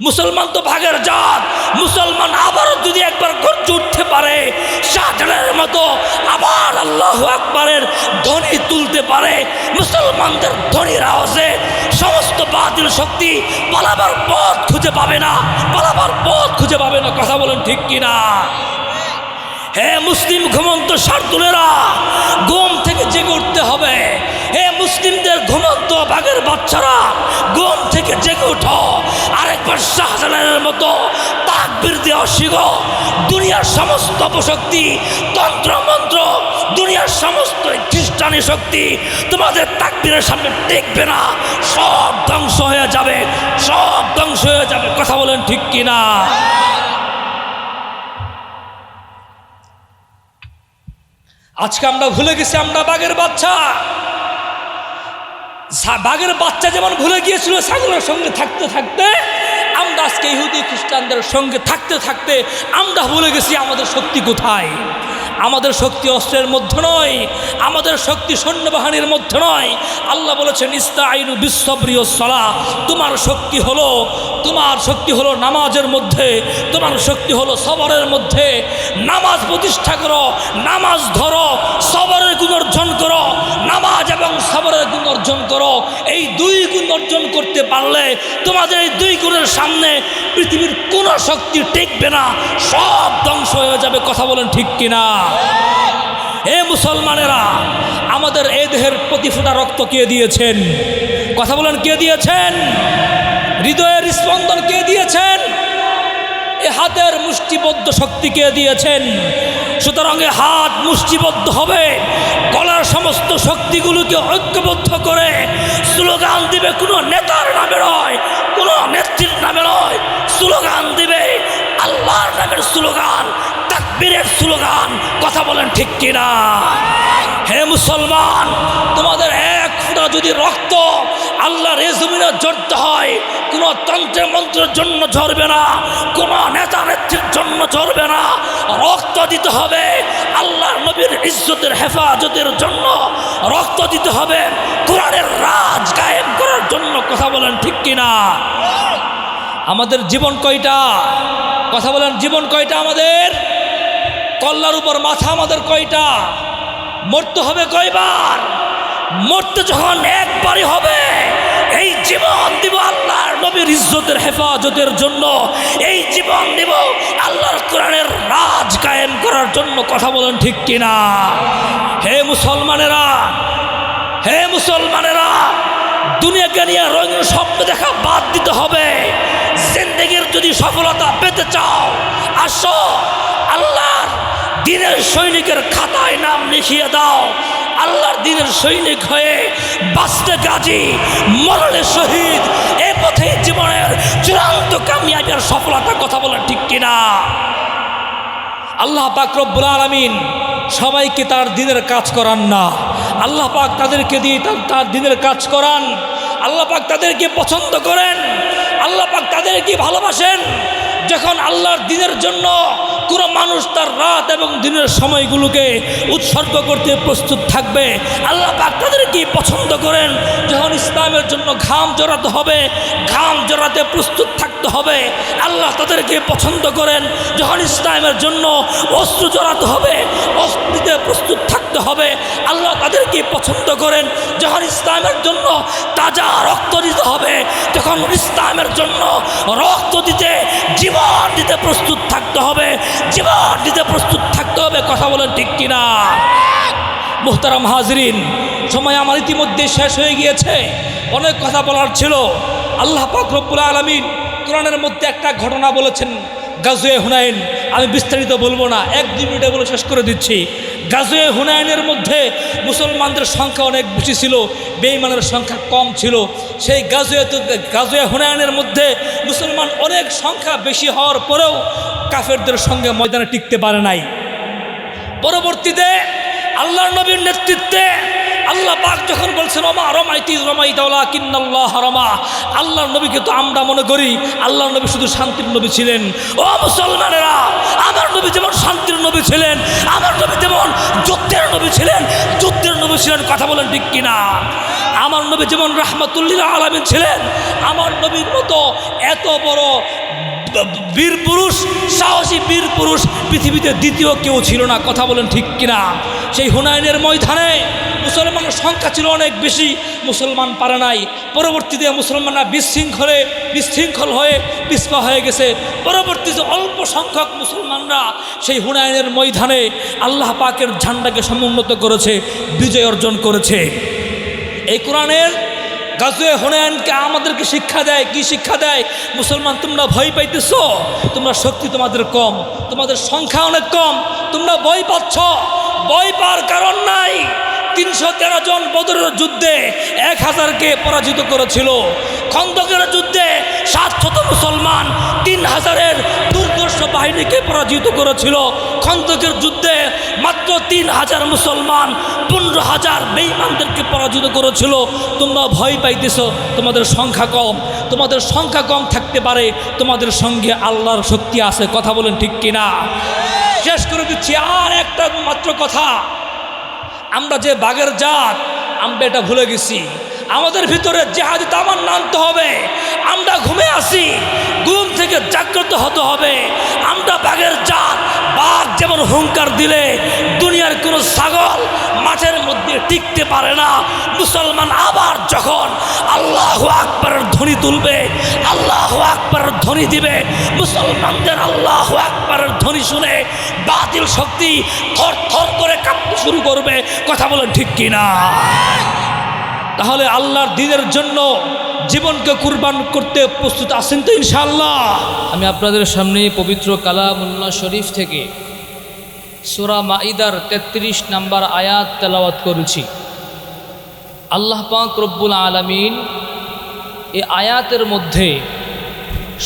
মুসলমান তো ভাগের জাত। মুসলমান আবারও যদি একবার গর্জে উঠতে পারে, শাহজালালের মতো আবার আল্লাহু আকবারের ধ্বনি তুলতে পারে, মুসলমানদের ধ্বনির আওয়াজে সমস্ত বাতিল শক্তি পালাবার পথ খুঁজে পাবে না, পালাবার পথ খুঁজে পাবে না। কথা বলেন ঠিক কিনা? হে মুসলিম ঘুমন্ত শার্দুলেরা, ঘুম থেকে জেগে উঠতে হবে। হে মুসলিমদের ঘুমন্ত বাঘের বাচ্চারা, ঘুম থেকে জেগে উঠো। আরেকবার শাহজালালের মতো তাকবীর দেওয়া শিখো। দুনিয়ার সমস্ত অপশক্তি, তন্ত্রমন্ত্র, দুনিয়ার সমস্ত খ্রিস্টানি শক্তি তোমাদের তাকবীরের সামনে টেকবে না। সব ধ্বংস হয়ে যাবে, সব ধ্বংস হয়ে যাবে। কথা বলেন ঠিক কিনা? আজকে আমরা ভুলে গেছি আমরা বাঘের বাচ্চা। বাঘের বাচ্চা যেমন ভুলে গিয়েছিল ছাগলের সঙ্গে থাকতে থাকতে, আমরা আজকে ইহুদি খ্রিস্টানদের সঙ্গে থাকতে থাকতে আমরা ভুলে গেছি আমাদের শক্তি কোথায়। আমাদের শক্তি অস্ত্রের মধ্যে নয়, আমাদের শক্তি সৈন্যবাহিনীর মধ্যে নয়। আল্লাহ বলেছেন ইস্তাঈনু বিস-সাবরি ওয়াস-সালাহ। তোমার শক্তি হলো নামাজের মধ্যে, তোমার শক্তি হলো সবরের মধ্যে। নামাজ প্রতিষ্ঠা করো, নামাজ ধরো, সবরের গুণ অর্জন করো। নামাজ এবং সবরের গুণ অর্জন করো। এই দুই গুণ অর্জন করতে পারলে তোমাদের এই দুই গুণের সামনে পৃথিবীর কোনো শক্তি টেকবে না, সব ধ্বংস হয়ে যাবে। কথা বলেন ঠিক কিনা? হে মুসলমানেরা, আমাদের এই দেহের প্রতি ফোঁটা রক্ত কে দিয়েছেন? কথা বলেন কে দিয়েছেন? হৃদয়ের স্পন্দন কে দিয়েছেন? এ হাতের মুষ্টিবদ্ধ শক্তি কে দিয়েছেন? সুতরাং এ হাত মুষ্টিবদ্ধ হবে, গলার সমস্ত শক্তিগুলোকে ঐক্যবদ্ধ করে স্লোগান দিবে। কোনো নেতার নামে নয়, কোনো নেত্রীর নামে নয়, স্লোগান দিবে আল্লাহর নামের স্লোগান, তাকবীরের স্লোগান। কথা বলেন ঠিক কিনা? হে মুসলমান, তোমাদের এক ফোঁটা যদি রক্ত আল্লাহর এই জমিনে ঝরতে হয়, কোনো তন্ত্রের মন্ত্রের জন্য ঝরবে না, কোনো নেতা নেত্রীর জন্য ঝরবে না। রক্ত দিতে হবে আল্লাহর নবীর ইজ্জতের হেফাজতের জন্য, রক্ত দিতে হবে কোরআনের রাজ কায়েম করার জন্য। কথা বলেন ঠিক কিনা? আমাদের জীবন কয়টা? কথা বলেন জীবন কয়টা? আমাদের কল্লার উপর মাথা আমাদের কয়টা? মরতে হবে কয়বার? মরতে যখন একবারই হবে, এই জীবন দিব আল্লাহর নবীর ইজ্জতের হেফাজতের জন্য, এই জীবন দিব আল্লাহর কোরআনের রাজ কায়েম করার জন্য। কথা বলেন ঠিক কিনা? হে মুসলমানেরা, হে মুসলমানেরা, দুনিয়াকে নিয়ে রঙিন স্বপ্ন দেখা বাদ দিতে হবে। জিন্দেগির যদি সফলতা পেতে চাও, আসো আল্লাহর দিনের সৈনিকের খাতায় নাম লিখিয়ে দাও। আল্লাহর দিনের সৈনিক হয়ে বাঁচতে গাজী, মরণে শহীদ, এ পথে জীবনের চূড়ান্ত কামিয়াবির সফলতা। কথা বলেন ঠিক কিনা? আল্লাহ পাক রব্বুল আলামিন সবাইকে তার দিনের কাজ করান না। আল্লাহ পাক তাদেরকে দিয়ে তার দিনের কাজ করান। আল্লাহ পাক তাদেরকে পছন্দ করেন, আল্লাহ পাক তাদেরকে ভালোবাসেন। যখন আল্লাহর দিনের জন্য কোনো মানুষ তার রাত এবং দিনের সময়গুলোকে উৎসর্গ করতে প্রস্তুত থাকবে, আল্লাহ পাক তাদেরকে পছন্দ করেন। যখন ইসলামের জন্য ঘাম জড়াতে হবে, ঘাম জড়াতে প্রস্তুত থাকতে হবে, আল্লাহ তাদেরকে পছন্দ করেন। যখন ইসলামের জন্য অস্ত্র জড়াতে হবে, অস্ত্র দিতে প্রস্তুত থাকতে হবে, আল্লাহ তাদেরকে পছন্দ করেন। যখন ইসলামের জন্য তাজা রক্ত দিতে হবে, যখন ইসলামের জন্য রক্ত দিতে, জীবন দিতে প্রস্তুত থাকতে হবে, জীবন দিতে প্রস্তুত থাকতে হবে। কথা বলেন ঠিক কিনা? মুহতারাম হাজরিন, সময় আমার ইতিমধ্যে শেষ হয়ে গিয়েছে। অনেক কথা বলার ছিল। আল্লাহ পাক রব্বুল আলামিন কোরআনের মধ্যে একটা ঘটনা বলেছেন, গাজওয়ে হুনাইন। আমি বিস্তারিত বলবো না, 1-2 মিনিটে বলে শেষ করে দিচ্ছি। গাজওয়ে হুনাইনের মধ্যে মুসলমানদের সংখ্যা অনেক বেশি ছিল, বেঈমানের সংখ্যা কম ছিল। সেই গাজওয়ে হুনাইনের মধ্যে মুসলমান অনেক সংখ্যা বেশি হওয়ার পরেও কাফেরদের সঙ্গে ময়দানে টিকতে পারে নাই। পরবর্তীতে আল্লাহর নবীর নেতৃত্বে আল্লাহ পাক যখন বলছেন ওমা রমাইতি রমাইতা ওয়ালাকিন্নাল্লাহ রমা, আল্লাহর নবীকে তো আমরা মনে করি আল্লাহর নবী শুধু শান্তির নবী ছিলেন। ও মুসলমানেরা, আমার নবী যেমন শান্তির নবী ছিলেন, আমার নবী যেমন যুদ্ধের নবী ছিলেন, যুদ্ধের নবী ছিলেন। কথা বলেন ঠিক কিনা? আমার নবী যেমন রাহমাতুল্লিল আলামিন ছিলেন, আমার নবীর মতো এত বড় বীর পুরুষ, সাহসী বীর পুরুষ পৃথিবীতে দ্বিতীয় কেউ ছিল না। কথা বলেন ঠিক কিনা? সেই হুনাইনের ময়দানে মুসলমানের সংখ্যা ছিল অনেক বেশি, মুসলমান পারে নাই। পরবর্তীতে মুসলমানরা বিশৃঙ্খল হয়ে পিছপা হয়ে গেছে। পরবর্তীতে অল্প সংখ্যক মুসলমানরা সেই হুনাইনের ময়দানে আল্লাহ পাকের ঝান্ডাকে সমুন্নত করেছে, বিজয় অর্জন করেছে। এই কোরআনের গাজওয়ে হুনাইনকে আমাদেরকে শিক্ষা দেয়। কি শিক্ষা দেয়? মুসলমান, তোমরা ভয় পাইতেছ, তোমরা শক্তি তোমাদের কম, তোমাদের সংখ্যা অনেক কম, তোমরা ভয় পাচ্ছ। ভয় পাওয়ার কারণ নাই। 313 জন বদরের যুদ্ধে 1000কে পরাজিত করেছিল। খন্দকের যুদ্ধে 700 মুসলমান 3000-এর দুর্ধর্ষ বাহিনীকে পরাজিত করেছিল। খন্দকের যুদ্ধে মাত্র 3000 মুসলমান 15,000 বেঈমানদেরকে পরাজিত করেছিল। তোমরা ভয় পাইতেছ, তোমাদের সংখ্যা কম। তোমাদের সংখ্যা কম থাকতে পারে, তোমাদের সঙ্গে আল্লাহর শক্তি আছে। কথা বলেন ঠিক কিনা? শেষ করে দিচ্ছি আর একটা মাত্র কথা। আমরা যে বাঘের জাত, আমরা এটা ভুলে গেছি। আমাদের ভিতরে জেহাদি তামান্না আনতে হবে। আমরা ঘুমে আসি, ঘুম থেকে জাগ্রত হতে হবে। আমরা বাঘের জাত। বাঘ যেমন হুঙ্কার দিলে দুনিয়ার কোনো ছাগল মাঠের মধ্যে টিকতে পারে না, মুসলমান আবার যখন আল্লাহু আকবারের ধ্বনি তুলবে, আল্লাহু আকবারের ধ্বনি দিবে, মুসলমানদের আল্লাহু আকবারের ধ্বনি শুনে বাতিল শক্তি থর থর করে কাঁপতে শুরু করবে। কথা বলেন ঠিক কিনা? তাহলে আল্লাহর দ্বীনের জন্য জীবনকে কুরবান করতে প্রস্তুত আছেন তো ইনশাআল্লাহ? আমি আপনাদের সামনে পবিত্র কালামুল্লাহ শরীফ থেকে সূরা মাঈদার 33 নম্বর আয়াত তেলাওয়াত করেছি। আল্লাহ পাক রব্বুল আলামিন এই আয়াতের মধ্যে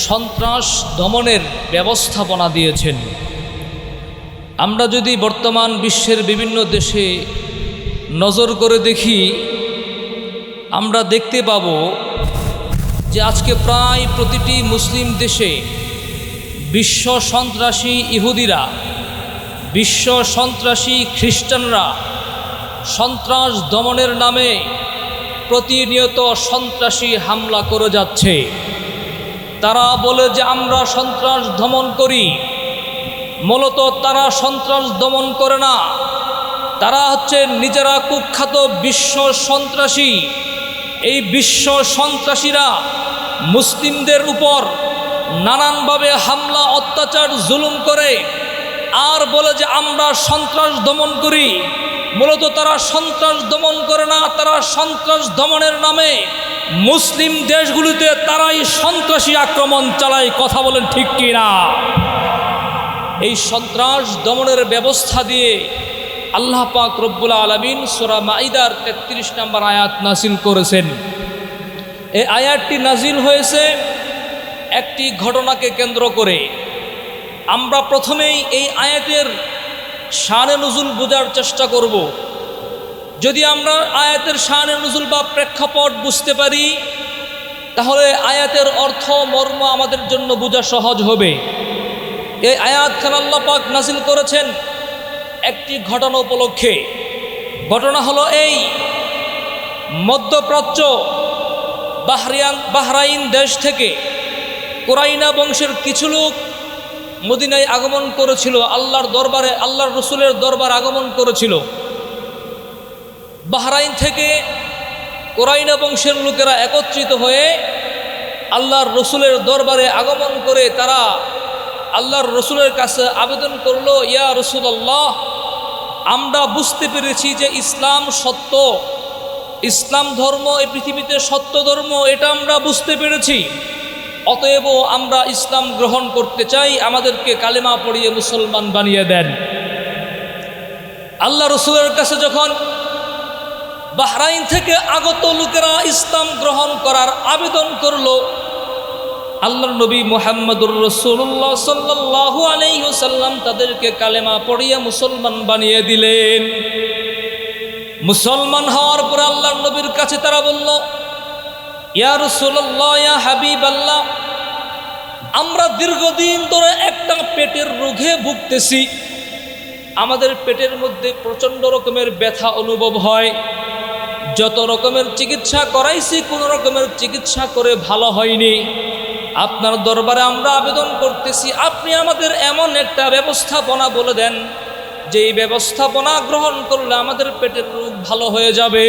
সন্ত্রাস দমনের ব্যবস্থাপনা দিয়েছেন। আমরা যদি বর্তমান বিশ্বের বিভিন্ন দেশে নজর করে দেখি, আমরা দেখতে পাব যে আজকে প্রায় প্রতিটি মুসলিম দেশে বিশ্ব সন্ত্রাসী ইহুদিরা, বিশ্ব সন্ত্রাসী খ্রিস্টানরা সন্ত্রাস দমনের নামে প্রতিনিয়ত সন্ত্রাসী হামলা করে যাচ্ছে। তারা বলে যে আমরা সন্ত্রাস দমন করি, মূলত তারা সন্ত্রাস দমন করে না। তারা হচ্ছে নিজেরা কুখ্যাত বিশ্ব সন্ত্রাসী। এই বিশ্ব সন্ত্রাসীরা মুসলিমদের উপর নানানভাবে হামলা, অত্যাচার, জুলুম করে আর বলে যে আমরা সন্ত্রাস দমন করি। মূলত তারা সন্ত্রাস দমন করে না, তারা সন্ত্রাস দমনের নামে মুসলিম দেশগুলিতে তারাই সন্ত্রাসী আক্রমণ চালায়। কথা বলেন ঠিক কিনা? এই সন্ত্রাস দমনের ব্যবস্থা দিয়ে আল্লাহ পাক রব্বুল আলামিন সূরা মাঈদার 33 নম্বর আয়াত নাজিল করেছেন। এই আয়াতটি নাজিল হয়েছে একটি ঘটনাকে কেন্দ্র করে। আমরা প্রথমেই এই আয়াতের শানে নুজুল বোঝার চেষ্টা করব। যদি আমরা আয়াতের শানে নুজুল বা প্রেক্ষাপট বুঝতে পারি, তাহলে আয়াতের অর্থ মর্ম আমাদের জন্য বোঝা সহজ হবে। এই আয়াতখান আল্লাহ পাক নাজিল করেছেন একটি ঘটনা উপলক্ষে। ঘটনা হলো এই, মধ্যপ্রাচ্য বাহরাইন দেশ থেকে কুরাইনা বংশের কিছু লোক মদিনায় আগমন করেছিল। আল্লাহর দরবারে, আল্লাহর রসুলের দরবার আগমন করেছিল। বাহরাইন থেকে কুরাইনা বংশের লোকেরা একত্রিত হয়ে আল্লাহর রসুলের দরবারে আগমন করে তারা আল্লাহর রসুলের কাছে আবেদন করলো, ইয়া রাসূলুল্লাহ, আমরা বুঝতে পেরেছি যে ইসলাম সত্য, ইসলাম ধর্ম এই পৃথিবীতে সত্য ধর্ম, এটা আমরা বুঝতে পেরেছি। অতএব আমরা ইসলাম গ্রহণ করতে চাই, আমাদেরকে কালেমা পড়িয়ে মুসলমান বানিয়ে দেন। আল্লাহ রসুলের কাছে যখন বাহরাইন থেকে আগত লোকেরা ইসলাম গ্রহণ করার আবেদন করলো, আল্লাহর নবী মুহাম্মদুর রাসূলুল্লাহ সাল্লাল্লাহু আলাইহি ওয়াসাল্লাম তাদেরকে কালেমা পড়িয়ে মুসলমান বানিয়ে দিলেন। মুসলমান হওয়ার পর আল্লাহর নবীর কাছে তারা বলল, ইয়া রাসূলুল্লাহ, ইয়া হাবিবাল্লাহ, আমরা দীর্ঘদিন ধরে একটা পেটের রোগে ভুগতেছি। আমাদের পেটের মধ্যে প্রচণ্ড রকমের ব্যথা অনুভব হয়, যত রকমের চিকিৎসা করাইছি কোনো রকমের চিকিৎসা করে ভালো হয়নি। আপনার দরবারে আমরা আবেদন করতেছি, আপনি আমাদের এমন একটা ব্যবস্থাপনা বলে দেন যে এই ব্যবস্থাপনা গ্রহণ করলে আমাদের পেটের রোগ ভালো হয়ে যাবে।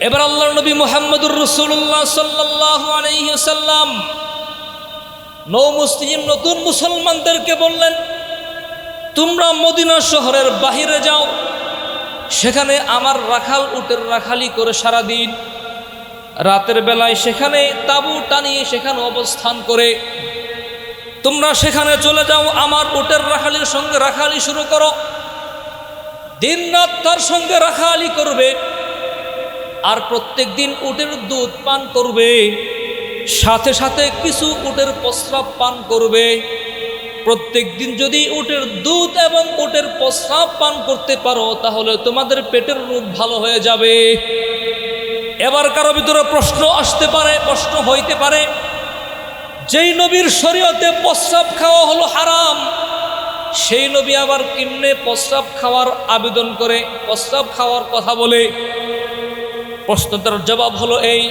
এবার আল্লাহর নবী মুহাম্মদুর রাসূলুল্লাহ সাল্লাল্লাহু আলাইহি ওয়াসাল্লাম নতুন মুসলমানদেরকে বললেন, তোমরা মদিনা শহরের বাহিরে যাও, সেখানে আমার রাখাল উটের রাখালি করে সারাদিন, রাতের বেলায় সেখানে তাঁবু টানিয়ে সেখানে অবস্থান করে তোমরা সেখানে চলে যাও, আমার উটের রাখালির সঙ্গে রাখালি শুরু করো, দিন রাত তার সঙ্গে রাখালি করবে, আর প্রত্যেক দিন উটের দুধ পান করবে, সাথে সাথে কিছু উটের প্রস্রাব পান করবে। প্রত্যেক দিন যদি উটের দুধ এবং উটের প্রস্রাব পান করতে পারো তাহলে তোমাদের পেটের রোগ ভালো হয়ে যাবে। এবার কারো ভিতরে প্রশ্ন আসতে পারে, প্রশ্ন হইতে পারে, যেই নবীর শরীয়তে প্রস্রাব খাওয়া হলো হারাম, সেই নবী আবার কেমনে প্রস্রাব খাওয়ার আবেদন করে, প্রস্রাব খাওয়ার কথা বলে? প্রশ্নটার জবাব হলো এই,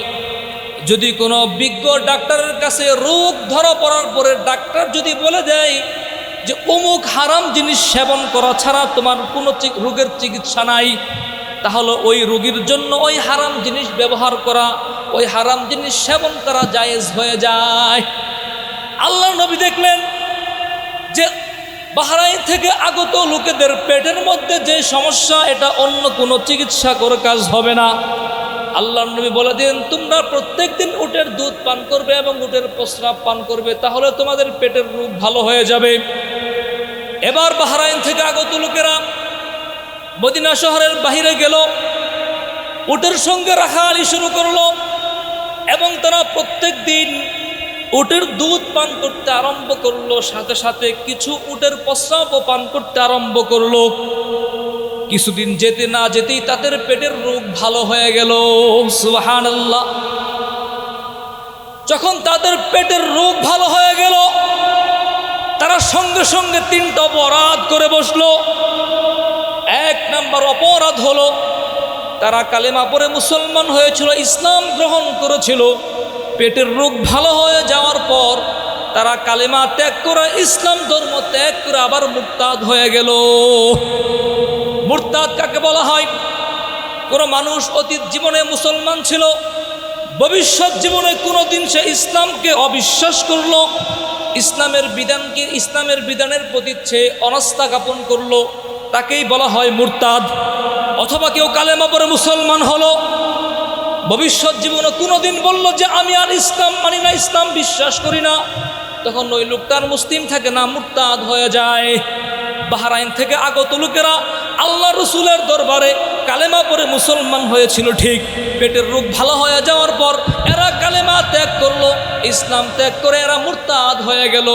যদি কোনো বিজ্ঞ ডাক্তারের কাছে রোগ ধরা পড়ার পরে ডাক্তার যদি বলে দেয় যে অমুক হারাম জিনিস সেবন করা ছাড়া তোমার কোনো রোগের চিকিৎসা নাই, তাহলে ওই রোগীর জন্য ওই হারাম জিনিস ব্যবহার করা, ওই হারাম জিনিস সেবন করা জায়েজ হয়ে যায়। আল্লাহ নবী দেখলেন যে বাহরাইন থেকে আগত লোকেদের পেটের মধ্যে যে সমস্যা, এটা অন্য কোনো চিকিৎসা করে কাজ হবে না। আল্লাহর নবী বলে দেন, তোমরা প্রত্যেক দিন উটের দুধ পান করবে এবং উটের প্রস্রাব পান করবে, তাহলে তোমাদের পেটের রোগ ভালো হয়ে যাবে। এবার বাহরাইন থেকে আগত লোকেরা মদিনা শহরের বাহিরে গেল, উটের সঙ্গে রাখালি শুরু করলো এবং তারা প্রত্যেক দিন উটের দুধ পান করতে আরম্ভ করলো, সাথে সাথে কিছু উটের প্রস্রাবও পান করতে আরম্ভ করলো। কিছুদিন যেতে না যেতেই তাদের পেটের রোগ ভালো হয়ে গেল। সুবহানাল্লাহ। যখন তাদের পেটের রোগ ভালো হয়ে গেল, তারা সঙ্গে সঙ্গে তিনটা অপরাধ করে বসলো। এক নাম্বার অপরাধ হলো তারা কালেমা পড়ে মুসলমান হয়েছিল, ইসলাম গ্রহণ করেছিল। পেটের রোগ ভালো হয়ে যাওয়ার পর তারা কালেমা ত্যাগ করে ইসলাম ধর্ম ত্যাগ করে আবার মুরতাদ হয়ে গেল। মুরতাদ কাকে বলা হয়? কোনো মানুষ অতীত জীবনে মুসলমান ছিল, ভবিষ্যৎ জীবনে কোনোদিন সে ইসলামকে অবিশ্বাস করলো, ইসলামের বিধানের প্রতি সে অনাস্থা জ্ঞাপন করলো, তাকেই বলা হয় মুরতাদ। অথবা কেউ কালেমা পড়ে মুসলমান হলো, ভবিষ্যৎ জীবনে কোনোদিন বলল যে আমি আর ইসলাম মানি না, ইসলাম বিশ্বাস করি না, তখন ওই লোকটার মুসলিম থাকে না, মুরতাদ হয়ে যায়। বাহরাইন থেকে আগত লোকেরা আল্লাহ রসুলের দরবারে কালেমা পড়ে মুসলমান হয়েছিল ঠিক, পেটের রোগ ভালো হয়ে যাওয়ার পর এরা কালেমা ত্যাগ করলো, ইসলাম ত্যাগ করে এরা মুরতাদ হয়ে গেল।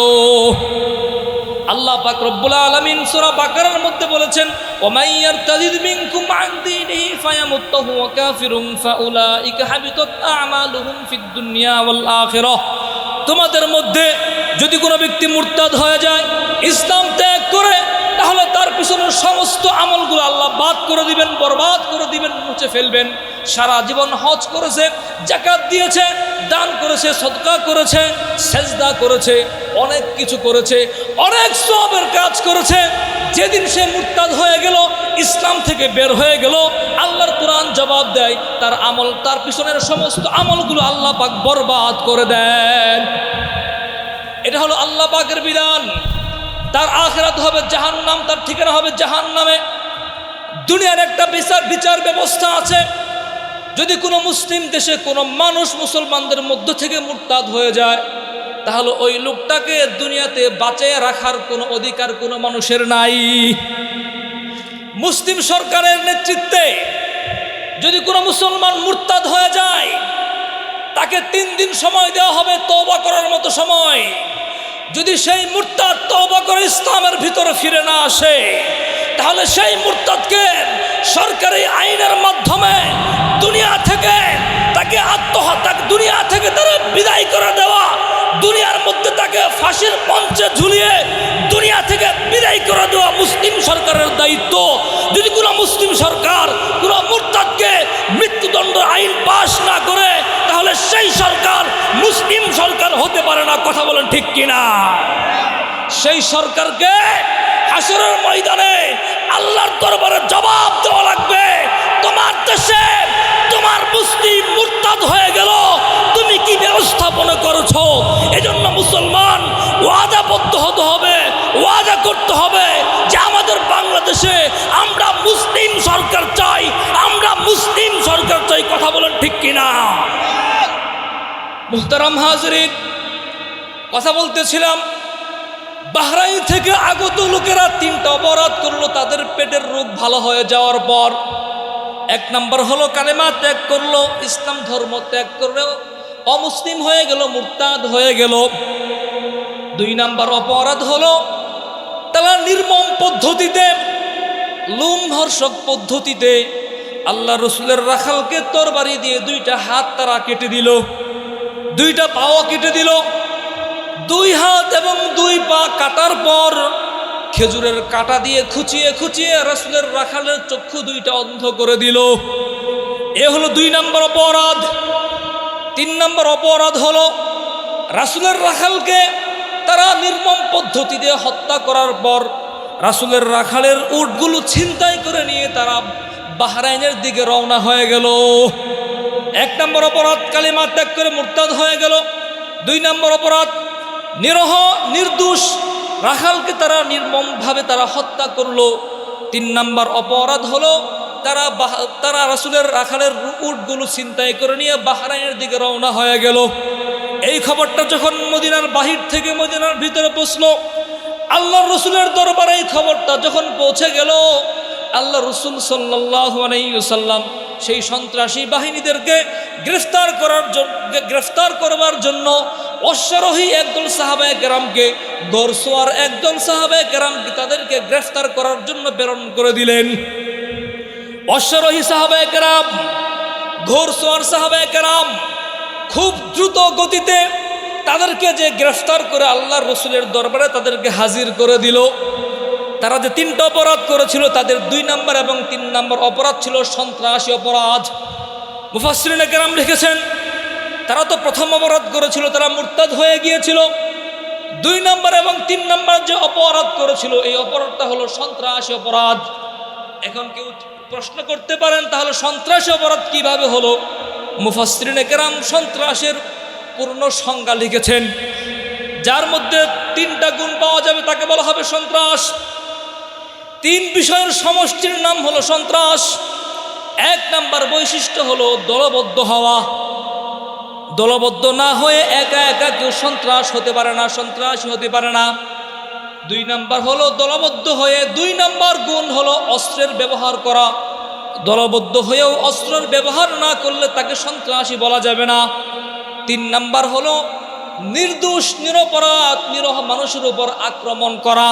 আল্লাহ পাক রব্বুল আলামিন সূরা বাকারার মধ্যে বলেছেন, ওমাই ইয়ারতাদিদ মিনকুম আন দীনিহি ফায়ামুত ওয়া কাফিরুন ফাউলাইকা হাবিতাত আমালুহুম ফিদ দুনিয়া ওয়াল আখিরাহ। তোমাদের মধ্যে যদি কোনো ব্যক্তি মুরতাদ হয়ে যায়, ইসলাম ত্যাগ করে, তাহলে তার পিছনের সমস্ত আমলগুলো আল্লাহ বাদ করে দিবেন, বরবাদ করে দিবেন, মুছে ফেলবেন। সারা জীবন হজ করেছে, যাকাত দিয়েছে, দান করেছে, সদকা করেছে, সেজদা করেছে, অনেক কিছু করেছে, অনেক সওয়াবের কাজ করেছে, যেদিন সে মুরতাদ হয়ে গেল, ইসলাম থেকে বের হয়ে গেল, আল্লাহর কোরআন জবাব দেয় তার আমল, তার পিছনের সমস্ত আমলগুলো আল্লাহ পাক বরবাদ করে দেন। এটা হলো আল্লাহ পাকের বিধান। তার আখিরাত হবে জাহান্নাম, তার ঠিকানা হবে জাহান্নামে। দুনিয়ার একটা বিচার ব্যবস্থা আছে। যদি কোনো মুসলিম দেশে কোনো মানুষ মুসলমানদের মধ্য থেকে মুরতাদ হয়ে যায়, তাহলে ওই লোকটাকে দুনিয়াতে বাঁচিয়ে রাখার কোনো অধিকার কোনো মানুষের নাই। মুসলিম সরকারের নেতৃত্বে যদি কোনো মুসলমান মুরতাদ হয়ে যায়, তাকে 3 দিন সময় দেওয়া হবে তওবা করার মতো সময়। যদি সেই মুরতাদ তওবা করে ইসলামের ভিতরে ফিরে না আসে, তাহলে সেই মুরতাদকে সরকারি আইনের মাধ্যমে দুনিয়া থেকে তাকে দুনিয়া থেকে তারা বিদায় করে দেওয়া, দুনিয়ার মধ্যে তাকে ফাঁসির মঞ্চে ঝুলিয়ে দুনিয়া থেকে বিদায় করে দেওয়া মুসলিম সরকারের দায়িত্ব। যদি কোনো মুসলিম সরকার কোনো মুরতাদকে মৃত্যুদণ্ড আইন পাশ না করে, তাহলে সেই সরকার মুসলিম সরকার হতে পারে না। কথা বলেন ঠিক কিনা? সেই সরকারকে হাসরের ময়দানে আল্লাহর দরবারে জবাব দেওয়া লাগবে। তোমার দেশে তোমার মুসলিম মুরতাদ হয়ে গেল, তুমি কি ব্যবস্থাপনা করেছো? এজন্য মুসলমান ওয়াদাবদ্ধ হতে হবে, ওয়াদা করতে হবে যে আমাদের বাংলাদেশে আমরা মুসলিম সরকার চাই, আমরা মুসলিম সরকার চাই। কথা বলেন ঠিক কিনা? মুহতারাম হাজরিন, কথা বলতেছিলাম, বাহরাইন থেকে আগত লোকেরা 3টা অপরাধ করলো তাদের পেটের রোগ ভালো হয়ে যাওয়ার পর। 1 নম্বর হলো কালেমা ত্যাগ করলো, ইসলাম ধর্ম ত্যাগ করলো, অমুসলিম হয়ে গেল, মুরতাদ হয়ে গেল। 2 নম্বর অপরাধ হলো তারা নির্মম পদ্ধতিতে, লোমহর্ষক পদ্ধতিতে আল্লাহ রসুলের রাখালকে তরবারি দিয়ে 2টা হাত তারা কেটে দিল, 2টা পাও কেটে দিল। 2 হাত এবং 2 পা কাটার পর খেজুরের কাঁটা দিয়ে খুঁচিয়ে খুঁচিয়ে রাসূলের রাখালের চক্ষু 2টা অন্ধ করে দিল। এ হলো 2 নম্বর অপরাধ। 3 নম্বর অপরাধ হলো রাসূলের রাখালকে তারা নির্মম পদ্ধতিতে হত্যা করার পর রাসূলের রাখালের উটগুলো ছিনতাই করে নিয়ে তারা বাহরাইনের দিকে রওনা হয়ে গেল। 1 নম্বর অপরাধ কালিমা ত্যাগ করে মুরতাদ হয়ে গেল। 2 নম্বর অপরাধ নিরহ নির্দোষ রাখালকে তারা নির্মমভাবে তারা হত্যা করলো। 3 নম্বর অপরাধ হলো তারা রাসূলের রাখালের উটগুলো ছিনতাই করে নিয়ে বাহরাইনের দিকে রওনা হয়ে গেল। এই খবরটা যখন মদিনার বাহির থেকে মদিনার ভিতরে পৌঁছলো, আল্লাহ রসুলের দরবারে এই খবরটা যখন পৌঁছে গেল, আল্লাহ রসুল সাল্লাল্লাহু আলাইহি ওয়াসাল্লাম সেই সন্ত্রাসী বাহিনীদেরকে গ্রেফতার করবার জন্য অশ্বারোহী একদল সাহাবায়ে কেরামকে, ঘোড়সওয়ার একদল সাহাবায়ে কেরামকে তাদেরকে গ্রেফতার করার জন্য প্রেরণ করে দিলেন। অশ্বারোহী সাহাবায়ে কেরাম, ঘোড়সওয়ার সাহাবায়ে কেরাম খুব দ্রুত গতিতে তাদেরকে যে গ্রেফতার করে আল্লাহর রসুলের দরবারে তাদেরকে হাজির করে দিল। তারা যে 3টা অপরাধ করেছিল তাদের 2 নম্বর এবং 3 নম্বর অপরাধ ছিল সন্ত্রাসী অপরাধ। মুফাসসিরিনে কেরাম লিখেছেন তারা তো প্রথম অপরাধ করেছিল, তারা মুরতাদ হয়ে গিয়েছিল। 2 নম্বর এবং 3 নম্বর যে অপরাধ করেছিল এই অপরাধটা হলো সন্ত্রাসী অপরাধ। এখন কেউ প্রশ্ন করতে পারেন তাহলে সন্ত্রাসী অপরাধ কিভাবে হলো? মুফাসসিরিনে কেরাম সন্ত্রাসের পূর্ণ সংজ্ঞা লিখেছেন, যার মধ্যে 3টা গুণ পাওয়া যাবে তাকে বলা হবে সন্ত্রাস। 3 বিষয়ের সমষ্টির নাম হলো সন্ত্রাস। 1 নম্বর বৈশিষ্ট্য হলো দলবদ্ধ হওয়া। দলবদ্ধ না হয়ে একা একা কেউ সন্ত্রাস হতে পারে না, সন্ত্রাসী হতে পারে না। 2 নম্বর হলো দলবদ্ধ হয়ে, 2 নম্বর গুণ হলো অস্ত্রের ব্যবহার করা। দলবদ্ধ হয়েও অস্ত্রের ব্যবহার না করলে তাকে সন্ত্রাসী বলা যাবে না। 3 নম্বর হলো নির্দোষ নিরপরাধ নিরহ মানুষের উপর আক্রমণ করা।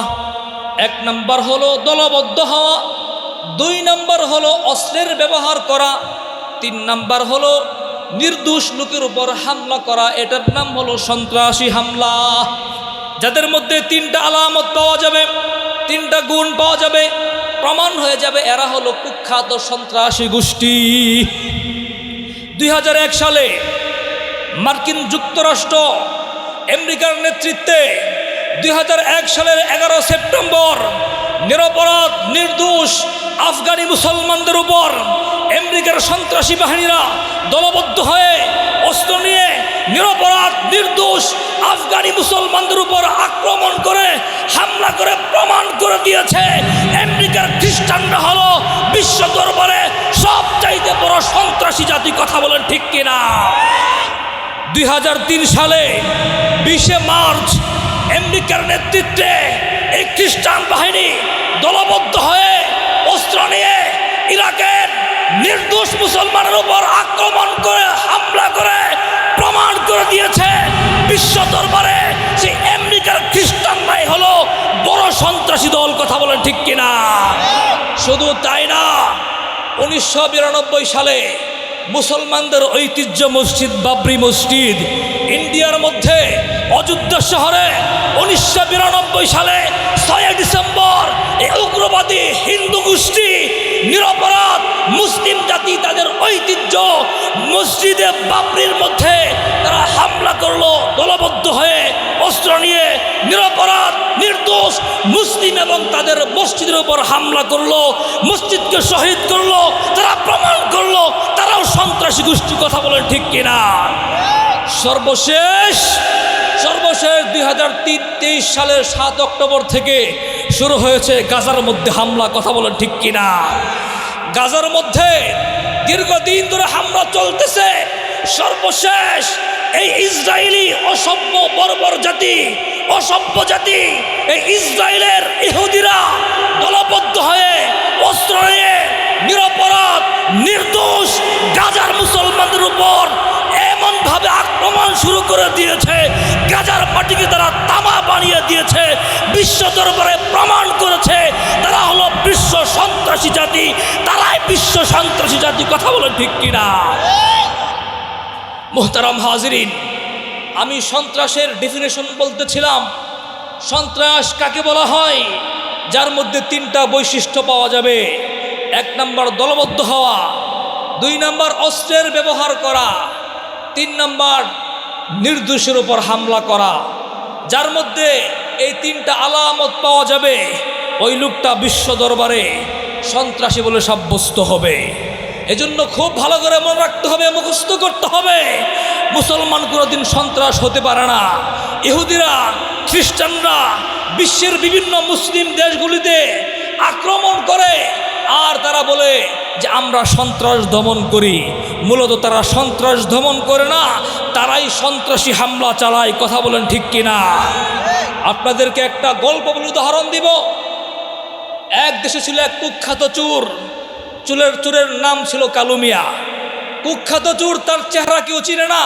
1 নম্বর হলো দলবদ্ধ হওয়া, 2 নম্বর হলো অস্ত্রের ব্যবহার করা, 3 নম্বর হলো নির্দোষ লোকের উপর হামলা করা। এটার নাম হলো সন্ত্রাসী হামলা। যাদের মধ্যে 3টা আলামত পাওয়া যাবে, 3টা গুণ পাওয়া যাবে, প্রমাণ হয়ে যাবে এরা হলো কুখ্যাত সন্ত্রাসী গোষ্ঠী। 2001 সালে মার্কিন যুক্তরাষ্ট্র আমেরিকার নেতৃত্বে 2001 সালের 11 সেপ্টেম্বর নিরপরাধ নির্দোষ আফগানি মুসলমানদের উপর আমেরিকার সন্ত্রাসী বাহিনীরা দলবদ্ধ হয়ে অস্ত্র নিয়ে নিরপরাধ নির্দোষ আফগানি মুসলমানদের উপর আক্রমণ করে হামলা করে প্রমাণ করে দিয়েছে আমেরিকার খ্রিস্টানরা হলো বিশ্ব দরবারে সবচাইতে বড় সন্ত্রাসী জাতি। কথা বলেন ঠিক কিনা? 2003 সালে 20 মার্চ আমেরিকার নেতৃত্বে এই খ্রিস্টান বাহিনী দলবদ্ধ হয়ে অস্ত্র নিয়ে ইরাকের নির্দোষ মুসলমানের উপর আক্রমণ করে হামলা করে প্রমাণ করে দিয়েছে বিশ্ব দরবারে যে আমেরিকার খ্রিস্টানরাই হলো বড় সন্ত্রাসী দল। কথা বলেন ঠিক কিনা? শুধু তাই না, 1992 সালে মুসলমানদের ঐতিহ্য মসজিদ বাবরি মসজিদ ইন্ডিয়ার মধ্যে অযোধ্যা শহরে 1992 সালে 6 ডিসেম্বর এই উগ্রবাদী হিন্দু গোষ্ঠী নিরপরাধ মুসলিম জাতি তাদের ঐতিহ্য মসজিদে বাবরির মধ্যে তারা হামলা করলো দলবদ্ধ হয়ে অস্ত্র নিয়ে নিরপরাধ নির্দোষ মুসলিম এবং তাদের মসজিদের উপর হামলা করলো, মসজিদকে শহীদ করলো। তারা প্রমাণ করলো তারাও সন্ত্রাসী গোষ্ঠী। কথা বলেন ঠিক কিনা? সর্বশেষ 2023 সালের 7 অক্টোবর থেকে শুরু হয়েছে গাজার মধ্যে হামলা। কথা বলেন ঠিক কিনা? গাজার মধ্যে দীর্ঘদিন ধরে হামলা চলতেছে। সর্বশেষ এই ইসরায়েলি অসভ্য বর্বর জাতি, অসভ্য জাতি, এই ইসরায়েলের ইহুদিরা দলবদ্ধ হয়ে অস্ত্র নিয়ে নিরপরাধ নির্দোষ গাজার মুসলমানদের উপর এমনভাবে আক্রমণ শুরু করে দিয়েছে, গাজার মাটিকে তারা তামা বানিয়ে দিয়েছে। বিশ্ব দরবারে প্রমাণ করেছে তারা হলো বিশ্ব সন্ত্রাসী জাতি, তারাই বিশ্ব সন্ত্রাসী জাতি। কথা বলে ঠিক কিনা? মুহতারাম হাজিরিন, আমি সন্ত্রাসের ডেফিনেশন বলতেছিলাম। সন্ত্রাস কাকে বলা হয়? যার মধ্যে 3টা বৈশিষ্ট্য পাওয়া যাবে। 1 নম্বর দলবদ্ধ হওয়া, 2 নম্বর অস্ত্রের ব্যবহার করা, 3 নম্বর নির্দোষের উপর হামলা করা। যার মধ্যে এই 3টা আলামত পাওয়া যাবে ওই লোকটা বিশ্ব দরবারে সন্ত্রাসী বলে সাব্যস্ত হবে। এজন্য খুব ভালো করে মনে রাখতে হবে, মুখস্থ করতে হবে, মুসলমান কোনোদিন সন্ত্রাস হতে পারে না। ইহুদিরা খ্রিস্টানরা বিশ্বের বিভিন্ন মুসলিম দেশগুলিতে আক্রমণ করে আর তারা বলে যে আমরা সন্ত্রাস দমন করি। মূলত তারা সন্ত্রাস দমন করে না, তারাই সন্ত্রাসী হামলা চালায়। কথা বলেন ঠিক কিনা? আপনাদেরকে একটা গল্প বলে উদাহরণ দিব। এক দেশে ছিল এক কুখ্যাত চোর। চোরের নাম ছিল কালু মিয়া। কুখ্যাত চোর, তার চেহারা কেউ চিনে না।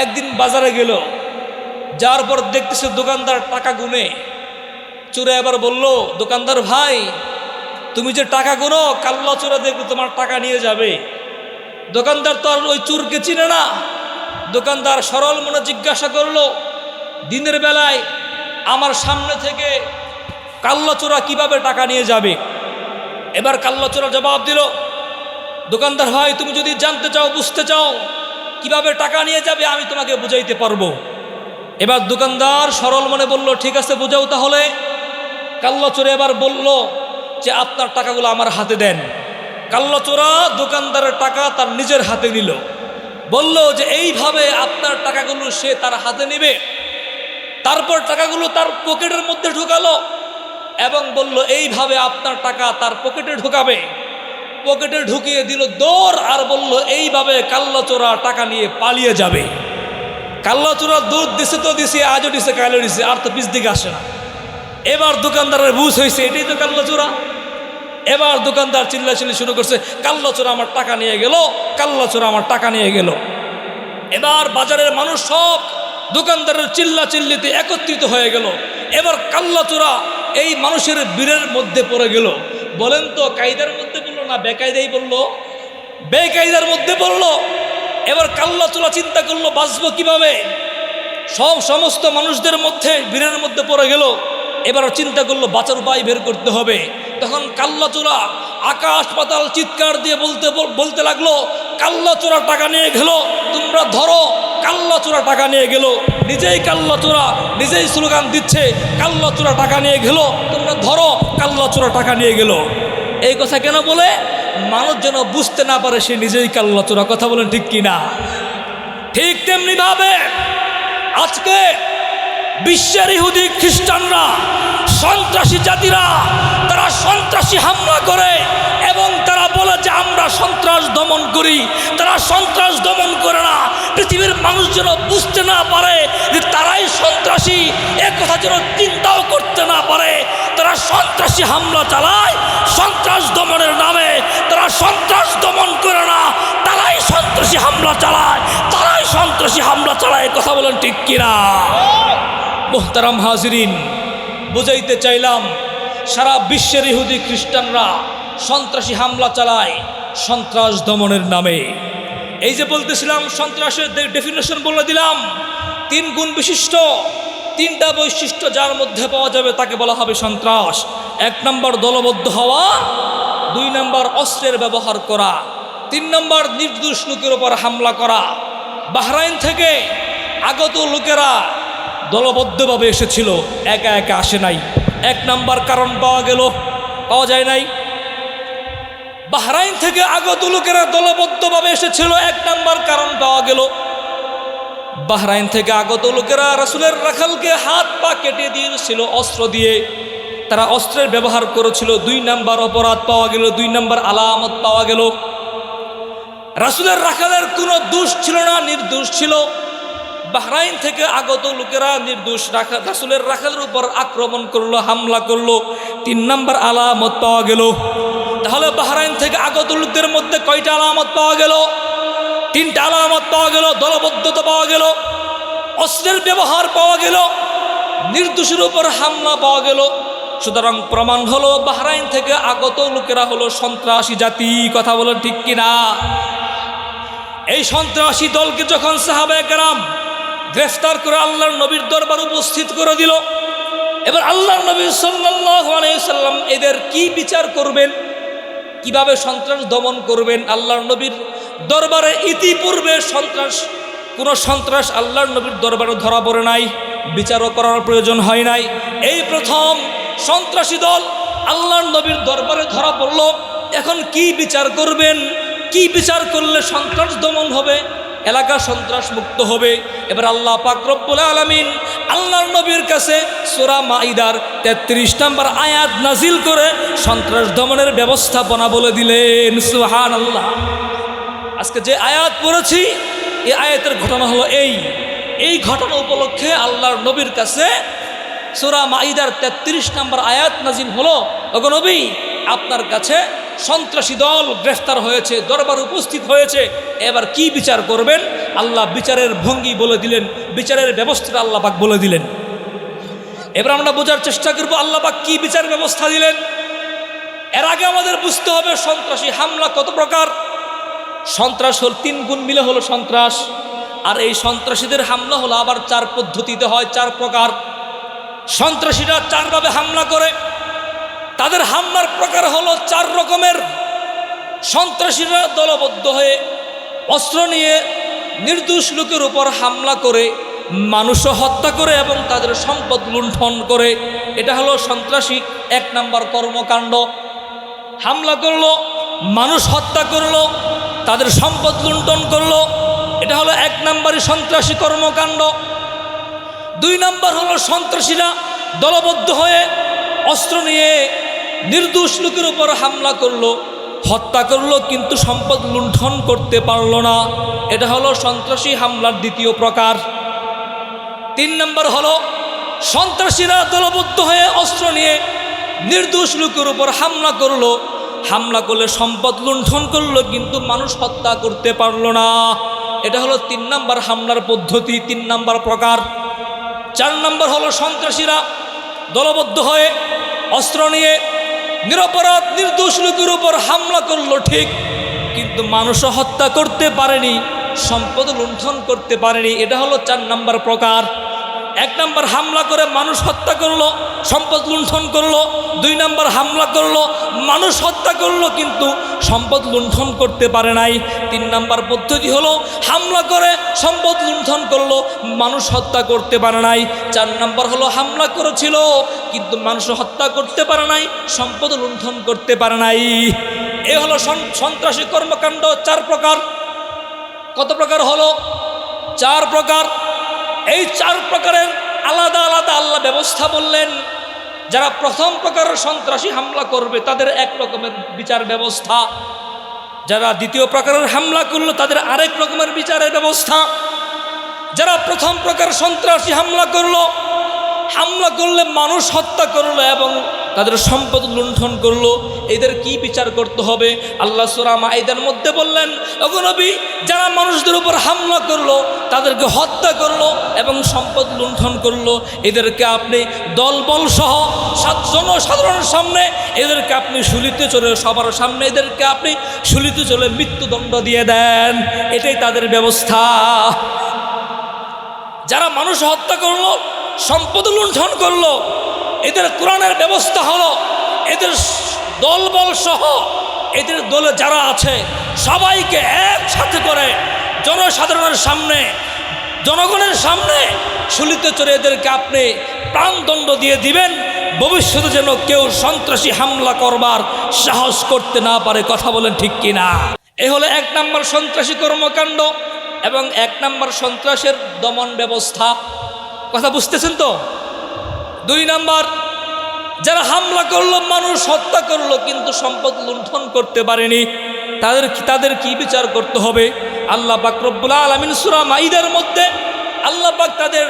একদিন বাজারে গেল, যার পর দেখতেছে দোকানদার টাকা গুনে। চোরে এবার বলল, দোকানদার ভাই, তুমি যে টাকা গুনো, কাল্লা চোরা দেখলে তোমার টাকা নিয়ে যাবে। দোকানদার তো আর ওই চোরকে চিনে না। দোকানদার সরল মনে জিজ্ঞাসা করলো, দিনের বেলায় আমার সামনে থেকে কাল্লা চোরা কিভাবে টাকা নিয়ে যাবে? এবার কাল্লা চোরা জবাব দিল, দোকানদার ভাই, তুমি যদি জানতে চাও, বুঝতে চাও কিভাবে টাকা নিয়ে যাবে, আমি তোমাকে বুঝাইতে পারবো। এবার দোকানদার সরল মনে বলল, ঠিক আছে, বুঝাও তাহলে। কাল্লা চোরা এবার বলল যে আপনার টাকাগুলো আমার হাতে দেন। কাল্লা চোরা দোকানদারের টাকা তার নিজের হাতে নিল। বলল যে এইভাবে আপনার টাকাগুলো সে তার হাতে নেবে। তারপর টাকাগুলো তার পকেটের মধ্যে ঢুকালো এবং বলল এইভাবে আপনার টাকা তার পকেটে ঢুকাবে। পকেটে ঢুকিয়ে দিল দৌড় আর বলল এইভাবে কাল্লা চোরা টাকা নিয়ে পালিয়ে যাবে। কাল্লা চোরা দৌড় দিছে তো দিছে, আজও দিছে, কালো দিছে, আর তো পিছ দিকে আসে না। এবার দোকানদারের বুঝ হয়েছে এটাই তো কাল্লা চোরা। এবার দোকানদার চিল্লাচিল্লি শুরু করছে, কাল্লা চোরা আমার টাকা নিয়ে গেল, কাল্লা চোরা আমার টাকা নিয়ে গেল। এবার বাজারের মানুষ সব দোকানদারের চিল্লাচিল্লিতে একত্রিত হয়ে গেল। এবার কাল্লা চোরা এই মানুষের বীরের মধ্যে পড়ে গেল। বলেন তো, কায়দার মধ্যে বললো না বেকায়দাই বললো? বেকায়দার মধ্যে বললো। এবার কাল্লা চোরা চিন্তা করলো বাঁচবো কিভাবে। সমস্ত মানুষদের মধ্যে বীরের মধ্যে পড়ে গেল। এবার চিন্তা করলো বাঁচার উপায় বের করতে হবে। তখন কাল্লা চোরা আকাশ পাতাল চিৎকার দিয়ে বলতে লাগলো, কাল্লা চোরা টাকা নিয়ে গেল, তোমরা ধরো। কাল্লা চোরা টাকা নিয়ে গেল। নিজেই কাল্লা চোরা নিজেই স্লোগান দিচ্ছে, কাল্লা চোরা টাকা নিয়ে গেল, তোমরা ধরো। কাল্লা চোরা টাকা নিয়ে গেল। এই কথা কেন বলে? মানুষ যেন বুঝতে না পারে সে নিজেই কাল্লা চোরা। কথা বলেন ঠিক কিনা? ঠিক তেমনি ভাবে আজকে বিশ্বের ইহুদি খ্রিস্টানরা সন্ত্রাসী জাতিরা তারা সন্ত্রাসী হামলা করে এবং তারা বলে যে আমরা সন্ত্রাস দমন করি। তারা সন্ত্রাস দমন করে না। পৃথিবীর মানুষ যেন বুঝতে না পারে যে তারাই সন্ত্রাসী, এ কথা যেন চিন্তাও করতে না পারে। তারা সন্ত্রাসী হামলা চালায় সন্ত্রাস দমনের নামে। তারা সন্ত্রাস দমন করে না, তারাই সন্ত্রাসী হামলা চালায়, তারাই সন্ত্রাসী হামলা চালায়। কথা বলেন ঠিক কিনা? মুহতারাম হাজিরিন, বুঝাইতে চাইলাম সারা বিশ্বের ইহুদি খ্রিস্টানরা সন্ত্রাসী হামলা চালায় সন্ত্রাস দমনের নামে। এই যে বলতেছিলাম, সন্ত্রাসের ডেফিনেশন বলে দিলাম। তিন গুণ বিশিষ্ট, তিনটা বৈশিষ্ট্য যার মধ্যে পাওয়া যাবে তাকে বলা হবে সন্ত্রাস। 1 নম্বর দলবদ্ধ হওয়া, 2 নম্বর অস্ত্রের ব্যবহার করা, 3 নম্বর নির্দোষ লোকের উপর হামলা করা। বাহরাইন থেকে আগত লোকেরা দলবদ্ধভাবে এসেছিল, একা একা আসে নাই। 1 নম্বর কারণ পাওয়া যায় নাই। বাহরাইন থেকে আগত লোকেরা দলবদ্ধভাবে এসেছিল, 1 নম্বর কারণ পাওয়া গেল। বাহরাইন থেকে আগত লোকেরা রাসূলের রাখালকে হাত পা কেটে দিয়েছিল অস্ত্র দিয়ে, তারা অস্ত্রের ব্যবহার করেছিল। 2 নম্বর অপরাধ পাওয়া গেল, 2 নম্বর আলামত পাওয়া গেল। রাসূলের রাখালের কোনো দোষ ছিল না, নির্দোষ ছিল। বাহরাইন থেকে আগত লোকেরা নির্দোষ রাসূলের রাখালের উপর আক্রমণ করলো, হামলা করলো। 3 নম্বর আলামত পাওয়া গেল। তাহলে বাহরাইন থেকে আগত লোকদের মধ্যে কয়টা আলামত পাওয়া গেল? 3টা আলামত পাওয়া গেল। দলবদ্ধতা পাওয়া গেল, অস্ত্রের ব্যবহার পাওয়া গেল, নির্দোষের উপর হামলা পাওয়া গেল। সুতরাং প্রমাণ হলো বাহরাইন থেকে আগত লোকেরা হলো সন্ত্রাসী জাতি। কথা বলেন ঠিক কিনা? এই সন্ত্রাসী দলকে যখন সাহাবায়ে কেরাম গ্রেফতার করে আল্লাহর নবীর দরবার উপস্থিত করে দিল, এবার আল্লাহর নবী সাল্লাল্লাহু আলাইহি সাল্লাম এদের কি বিচার করবেন, কিভাবে সন্ত্রাস দমন করবেন? আল্লাহর নবীর দরবারে ইতিপূর্বে কোনো সন্ত্রাস আল্লাহর নবীর দরবারে ধরা পড়ে নাই, বিচারও করার প্রয়োজন হয় নাই। এই প্রথম সন্ত্রাসী দল আল্লাহর নবীর দরবারে ধরা পড়ল। এখন কি বিচার করবেন? কি বিচার করলে সন্ত্রাস দমন হবে, এলাকা সন্ত্রাস মুক্ত হবে? এবার আল্লাহ পাক রব্বুল আলামিন আল্লাহর নবীর কাছে সূরা মাইদার 33 নম্বর আয়াত নাজিল করে সন্ত্রাস দমনের ব্যবস্থাপনা বলে দিলেন। সুবহানাল্লাহ। আজকে যে আয়াত পড়েছি এই আয়াতের ঘটনা হলো এই ঘটনা উপলক্ষে আল্লাহর নবীর কাছে সূরা মাইদার 33 নম্বর আয়াত নাজিল হলো, ওগো নবী আপনার কাছে সন্ত্রাসী দল গ্রেফতার হয়েছে, দরবার উপস্থিত হয়েছে, এবার কি বিচার করবেন? আল্লাহ বিচারের ভঙ্গি বলে দিলেন, বিচারের ব্যবস্থাটা আল্লাহ পাক বলে দিলেন। এবার আমরা বোঝার চেষ্টা করব আল্লাহ পাক কি বিচার ব্যবস্থা দিলেন। এর আগে আমাদের বুঝতে হবে সন্ত্রাসী হামলা কত প্রকার। সন্ত্রাস হল 3 গুণ মিলে হলো সন্ত্রাস। আর এই সন্ত্রাসীদের হামলা হলো আবার 4 পদ্ধতিতে হয়, 4 প্রকার। সন্ত্রাসীরা 4 ভাবে হামলা করে। তাদের হামলার প্রকার হলো 4 রকমের। সন্ত্রাসীরা দলবদ্ধ হয়ে অস্ত্র নিয়ে নির্দোষ লোকের উপর হামলা করে, মানুষও হত্যা করে এবং তাদের সম্পদ লুণ্ঠন করে। এটা হলো সন্ত্রাসী 1 নম্বর কর্মকাণ্ড। হামলা করলো, মানুষ হত্যা করলো, তাদের সম্পদ লুণ্ঠন করলো, এটা হলো 1 নম্বরই সন্ত্রাসী কর্মকাণ্ড। 2 নম্বর হলো সন্ত্রাসীরা দলবদ্ধ হয়ে অস্ত্র নিয়ে নির্দোষ লোকের উপর হামলা করলো, হত্যা করলো, কিন্তু সম্পদ লুণ্ঠন করতে পারলো না। এটা হলো সন্ত্রাসী হামলার 2য় প্রকার। 3 নম্বর হলো সন্ত্রাসীরা দলবদ্ধ হয়ে অস্ত্র নিয়ে নির্দোষ লোকের উপর হামলা করলো, হামলা করলে সম্পদ লুণ্ঠন করলো, কিন্তু মানুষ হত্যা করতে পারলো না। এটা হলো 3 নম্বর হামলার পদ্ধতি, 3 নম্বর প্রকার। 4 নম্বর হলো সন্ত্রাসীরা দলবদ্ধ হয়ে অস্ত্র নিয়ে নিরপরাধ নির্দোষ লোকের উপর হামলা করলো ঠিক, কিন্তু মানুষও হত্যা করতে পারেনি, সম্পদ লুণ্ঠন করতে পারেনি। এটা হলো 4 নম্বর প্রকার। 1 নম্বর হামলা করে মানুষ হত্যা করলো, সম্পদ লুণ্ঠন করলো। 2 নম্বর হামলা করলো, মানুষ হত্যা করলো, কিন্তু সম্পদ লুণ্ঠন করতে পারে নাই। 3 নম্বর পদ্ধতি হলো হামলা করে সম্পদ লুণ্ঠন করলো, মানুষ হত্যা করতে পারে নাই। 4 নম্বর হলো হামলা করেছিল কিন্তু মানুষ হত্যা করতে পারে নাই, সম্পদ লুণ্ঠন করতে পারে নাই। এ হলো সন্ত্রাসী কর্মকাণ্ড 4 প্রকার। কত প্রকার হলো? 4 প্রকার। এই 4 প্রকারের আলাদা আলাদা আল্লাহ ব্যবস্থা বললেন। যারা প্রথম প্রকারের সন্ত্রাসী হামলা করবে তাদের 1 রকমের বিচার ব্যবস্থা, যারা 2য় প্রকারের হামলা করলো তাদের আরেক রকমের বিচারের ব্যবস্থা। যারা প্রথম প্রকার সন্ত্রাসী হামলা করলে মানুষ হত্যা করলো এবং তাদের সম্পদ লুণ্ঠন করলো, এদের কি বিচার করতে হবে? আল্লাহ সূরা মাইদার মধ্যে বললেন, ওগো নবী যারা মানুষদের উপর হামলা করলো, তাদেরকে হত্যা করলো এবং সম্পদ লুণ্ঠন করলো, এদেরকে আপনি দলবল সহ জনসাধারণের সামনে এদেরকে আপনি শুলিতে চলে, সবার সামনে এদেরকে আপনি শুলিতে চলে মৃত্যুদণ্ড দিয়ে দেন। এটাই তাদের ব্যবস্থা। যারা মানুষ হত্যা করলো, সম্পদ লুণ্ঠন করলো, এদের কোরআনের ব্যবস্থা হলো এদের দলবল সহ এদের দলে যারা আছে সবাইকে একসাথে করে জনসাধারণের সামনে, জনগণের সামনে শুলিতে চড়ে এদেরকে আপনি প্রাণদণ্ড দিয়ে দিবেন, ভবিষ্যতে যেন কেউ সন্ত্রাসী হামলা করবার সাহস করতে না পারে। কথা বলেন ঠিক কিনা? এ হলো 1 নম্বর সন্ত্রাসী কর্মকাণ্ড এবং 1 নম্বর সন্ত্রাসের দমন ব্যবস্থা। কথা বুঝতেছেন তো? 2 নম্বর, যারা হামলা করলো, মানুষ হত্যা করলো কিন্তু সম্পদ লুণ্ঠন করতে পারেনি, তাদের কি বিচার করতে হবে? আল্লাহ পাক রব্বুল আলামিন সূরা মাইদার মধ্যে আল্লাহ পাক তাদের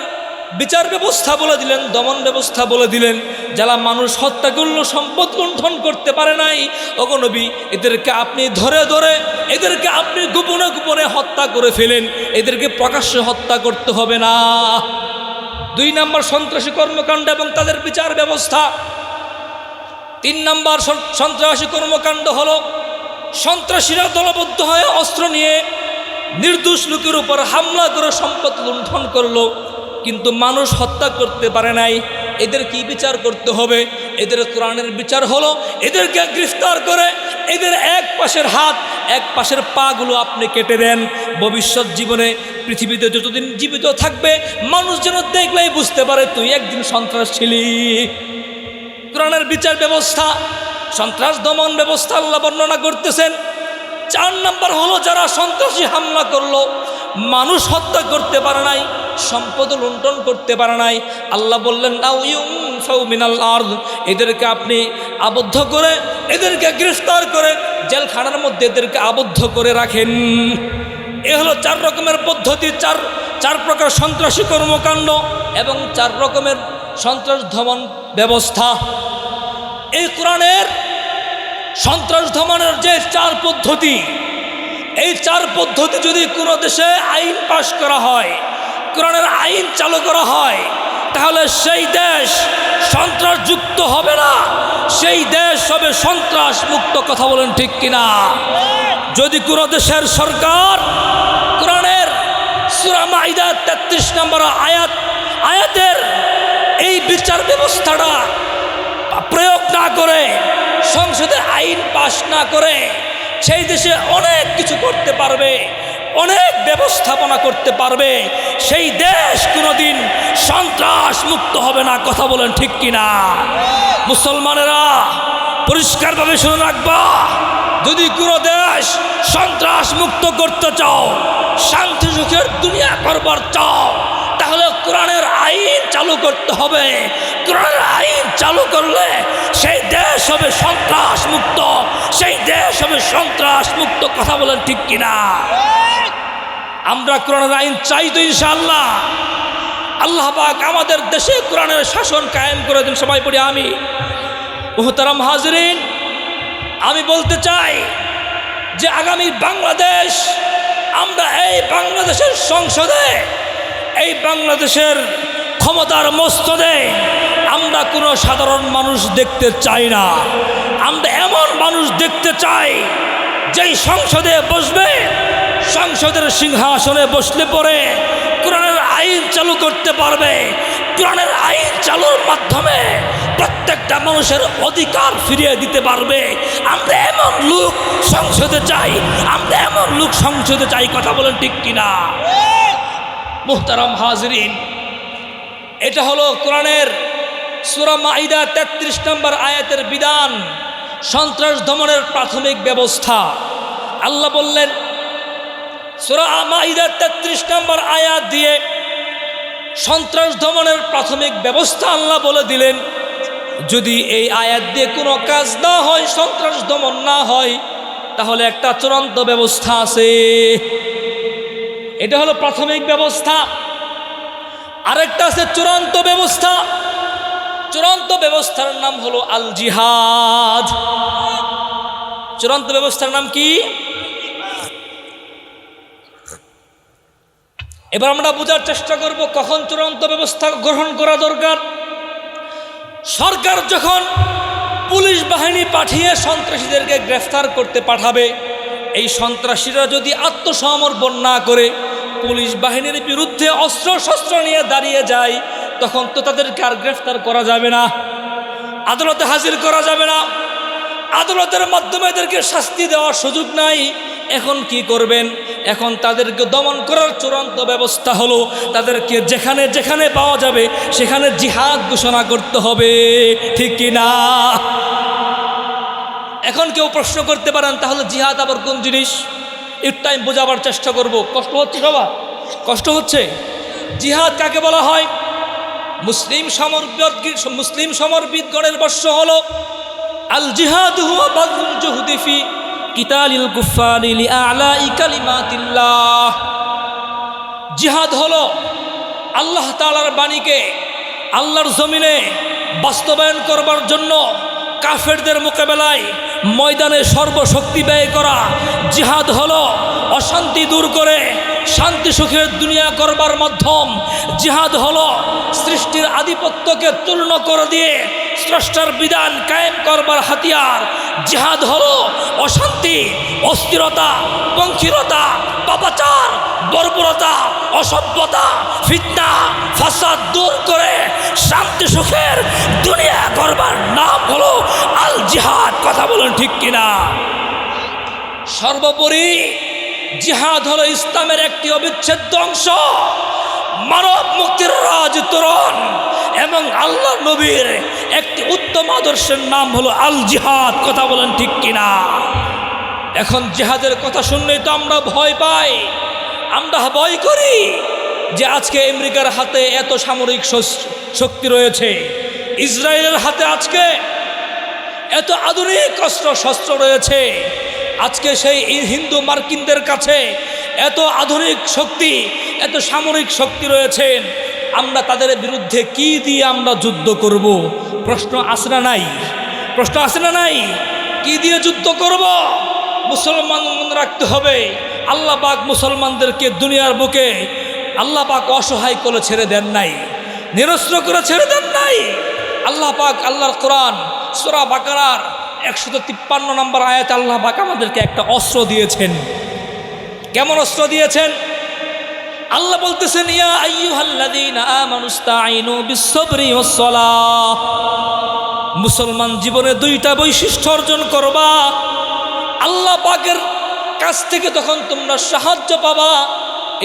বিচার ব্যবস্থা বলে দিলেন, দমন ব্যবস্থা বলে দিলেন। যারা মানুষ হত্যা করলো, সম্পদ লুণ্ঠন করতে পারে নাই, ওগো নবী, এদেরকে আপনি ধরে ধরে এদেরকে আপনি গোপনে গোপনে হত্যা করে ফেলেন, এদেরকে প্রকাশ্যে হত্যা করতে হবে না। 2 নম্বর সন্ত্রাসী কর্মকাণ্ড এবং তাদের বিচার ব্যবস্থা। 3 নম্বর সন্ত্রাসী কর্মকাণ্ড হলো সন্ত্রাসীরা দলবদ্ধ হয়ে অস্ত্র নিয়ে নির্দোষ লোকের উপর হামলা করে সম্পদ লুণ্ঠন করলো কিন্তু মানুষ হত্যা করতে পারে নাই, এদের কি বিচার করতে হবে? এদের কোরআনের বিচার হলো এদেরকে গ্রেফতার করে এদের এক পাশের হাত এক পাশের পাগুলো আপনি কেটে দেন। ভবিষ্যৎ জীবনে পৃথিবীতে যতদিন জীবিত থাকবে মানুষ যেন দেখলেই বুঝতে পারে তুই একদিন সন্ত্রাস ছিলি। কোরআনের বিচার ব্যবস্থা, সন্ত্রাস দমন ব্যবস্থা আল্লাহ বর্ণনা করতেছেন। 4 নম্বর হলো যারা সন্ত্রাসী হামলা করলো, মানুষ হত্যা করতে পারে নাই, সম্পদ লুণ্ঠন করতে পারে নাই, আল্লাহ বললেন নাও ইউনফাউ মিনাল আরদ, এদেরকে আপনি আবদ্ধ করে এদেরকে গ্রেফতার করে জেলখানার মধ্যে এদেরকে আবদ্ধ করে রাখেন। এ হলো 4 রকমের পদ্ধতি, 4 প্রকার সন্ত্রাসী কর্মকাণ্ড এবং 4 রকমের সন্ত্রাস দমন ব্যবস্থা। এই কোরআনের সন্ত্রাস দমনের যে 4 পদ্ধতি, এই 4 পদ্ধতি যদি কোনো দেশে আইন পাশ করা হয়, কোরআনের আইন চালু করা হয়, তাহলে সেই দেশ সন্ত্রাসযুক্ত হবে না, সেই দেশ হবে সন্ত্রাস মুক্ত। কথা বলেন ঠিক কিনা? যদি কোনো দেশের সরকার কোরআনের সূরা মাইদা 33 নম্বর আয়াতের এই বিচার ব্যবস্থাটা প্রয়োগ না করে, সংসদে আইন পাশ না করে, সেই দেশে অনেক কিছু করতে পারবে, অনেক ব্যবস্থাপনা করতে পারবে, সেই দেশ কোনোদিন সন্ত্রাস মুক্ত হবে না। কথা বলেন ঠিক কিনা? মুসলমানেরা পরিষ্কারভাবে শুনে রাখবা, যদি কোনো দেশ সন্ত্রাস মুক্ত করতে চাও, শান্তি সুখের দুনিয়া করবার চাও, তাহলে কোরআনের আইন চালু করতে হবে। কোরআনের আইন চালু করলে সেই দেশ হবে সন্ত্রাস মুক্ত, সেই দেশ হবে সন্ত্রাস মুক্ত। কথা বলেন ঠিক কিনা? আমরা কোরআনের আইন চাই তো ইনশাআল্লাহ। আল্লাহ পাক আমাদের দেশে কোরআনের শাসন কায়েম করে দিন। সবাই পড়ি আমি। মুহতারাম হাজরিন, আমি বলতে চাই যে আগামী বাংলাদেশ, আমরা এই বাংলাদেশের সংসদে, এই বাংলাদেশের ক্ষমতার মস্তদে আমরা কোনো সাধারণ মানুষ দেখতে চাই না। আমরা এমন মানুষ দেখতে চাই যেই সংসদে বসবে, সংসদের সিংহাসনে বসলে পরে কোরআনের আইন চালু করতে পারবে। কোরআনের আইন চালুর মাধ্যমে প্রত্যেকটা মানুষের অধিকার ফিরিয়ে দিতে পারবে। আমরা এমন লোক সংসদে চাই, আমরা এমন লোক সংসদে চাই। কথা বলেন ঠিক কিনা? মুহতারাম হাজরিন, এটা হলো কোরআনের সূরা মাইদা 33 নম্বর আয়াতের বিধান, সন্ত্রাস দমনের প্রাথমিক ব্যবস্থা। আল্লাহ বললেন সূরা মাইদা 33 নম্বর আয়াত দিয়ে সন্ত্রাস দমনের প্রাথমিক ব্যবস্থা আল্লাহ বলে দিলেন। যদি এই আয়াত দিয়ে কোনো কাজ না হয়, সন্ত্রাস দমন না হয়, তাহলে একটা চূড়ান্ত ব্যবস্থা আছে। এটা হলো প্রাথমিক ব্যবস্থা। আরেকটা আছে চূড়ান্ত ব্যবস্থা। চূড়ান্ত ব্যবস্থার নাম হলো আল জিহাদ। চূড়ান্ত ব্যবস্থার নাম কি? এবার আমরা বোঝার চেষ্টা করব কখন চূড়ান্ত ব্যবস্থা গ্রহণ করা দরকার। সরকার যখন পুলিশ বাহিনী পাঠিয়ে সন্ত্রাসীদেরকে গ্রেফতার করতে পাঠাবে, এই সন্ত্রাসীরা যদি আত্মসমর্পণ না করে, পুলিশ বাহিনীর বিরুদ্ধে অস্ত্র শস্ত্র নিয়ে দাঁড়িয়ে যায়, তখন তো তাদেরকে আর গ্রেফতার করা যাবে না, আদালতে হাজির করা যাবে না, আদালতের মাধ্যমে এদেরকে শাস্তি দেওয়ার সুযোগ নাই। এখন কি করবেন? এখন তাদেরকে দমন করার চূড়ান্ত ব্যবস্থা হলো তাদেরকে যেখানে যেখানে পাওয়া যাবে সেখানে জিহাদ ঘোষণা করতে হবে, ঠিক কি না? এখন কেউ প্রশ্ন করতে পারেন, তাহলে জিহাদ আবার কোন জিনিস? একটু আমি বোঝাবার চেষ্টা করব। কষ্ট হচ্ছে সবার? কষ্ট হচ্ছে? জিহাদ কাকে বলা হয়? মুসলিম সমরবিদগণের ভাষ্য হলো, আল জিহাদ হুয়া বাযলুল জুহদি ফি কিতালিল কুফফারি লিআলাই কালিমাতিল্লাহ। জিহাদ হলো আল্লাহ তাআলার বাণীকে আল্লাহর জমিনে বাস্তবায়ন করবার জন্য কাফেরদের মোকাবেলায় ময়দানে সর্বশক্তি ব্যয় করা। জিহাদ হলো অশান্তি দূর করে শান্তি সুখের দুনিয়া করবার মাধ্যম। জিহাদ হলো সৃষ্টির আধিপত্যকে চূর্ণ করে দিয়ে স্রষ্টার বিধান কায়েম করবার হাতিয়ার। জিহাদ হলো অশান্তি, অস্থিরতা, পঙ্কিলতা, পাপাচার, বর্বরতা, অসভ্যতা, ফিতনা, ফাসাদ দূর করে শান্তি সুখের দুনিয়া করবার নাম হলো আল জিহাদ। কথা বলেন ঠিক কিনা? সর্বোপরি জিহাদ হলো ইসলামের একটি অবিচ্ছেদ্য অংশ, মানব মুক্তির রাজ তোরণ এবং আল্লাহ নবীর একটি উত্তম আদর্শের নাম হলো আল জিহাদ। কথা বলেন ঠিক কিনা? এখন জিহাদের কথা শুনলেই তো আমরা ভয় পাই, আমরা ভয় করি যে আজকে আমেরিকার হাতে এত সামরিক শক্তি রয়েছে, ইসরায়েলের হাতে আজকে এত আধুনিক অস্ত্র শস্ত্র রয়েছে, আজকে সেই হিন্দু মার্কিনদের কাছে এত আধুনিক শক্তি, এত সামরিক শক্তি রয়েছে, আমরা তাদের বিরুদ্ধে কি দিয়ে আমরা যুদ্ধ করব? প্রশ্ন আসে না নাই? প্রশ্ন আসে না নাই? কি দিয়ে যুদ্ধ করব? মুসলমান মনে রাখতে হবে, আল্লাহ পাক মুসলমানদেরকে দুনিয়ার বুকে আল্লাহ পাক অসহায় করে ছেড়ে দেন নাই, নিরস্ত্র করে ছেড়ে দেন নাই। আল্লাহ পাক আল্লাহর কোরআন সূরা বাকারার 153 নম্বর আয়াতে আল্লাহ পাক আমাদেরকে একটা অস্ত্র দিয়েছেন। কেমন অস্ত্র দিয়েছেন? আল্লাহ বলতেছেন, ইয়া আইয়ুহাল্লাযীনা আমানুস্তাঈনু বিস-সাবরি ওয়াস-সালাহ। মুসলমান জীবনে দুইটা বৈশিষ্ট্য অর্জন করবা, আল্লাহ পাকের কাছ থেকে তখন তোমরা সাহায্য পাবা।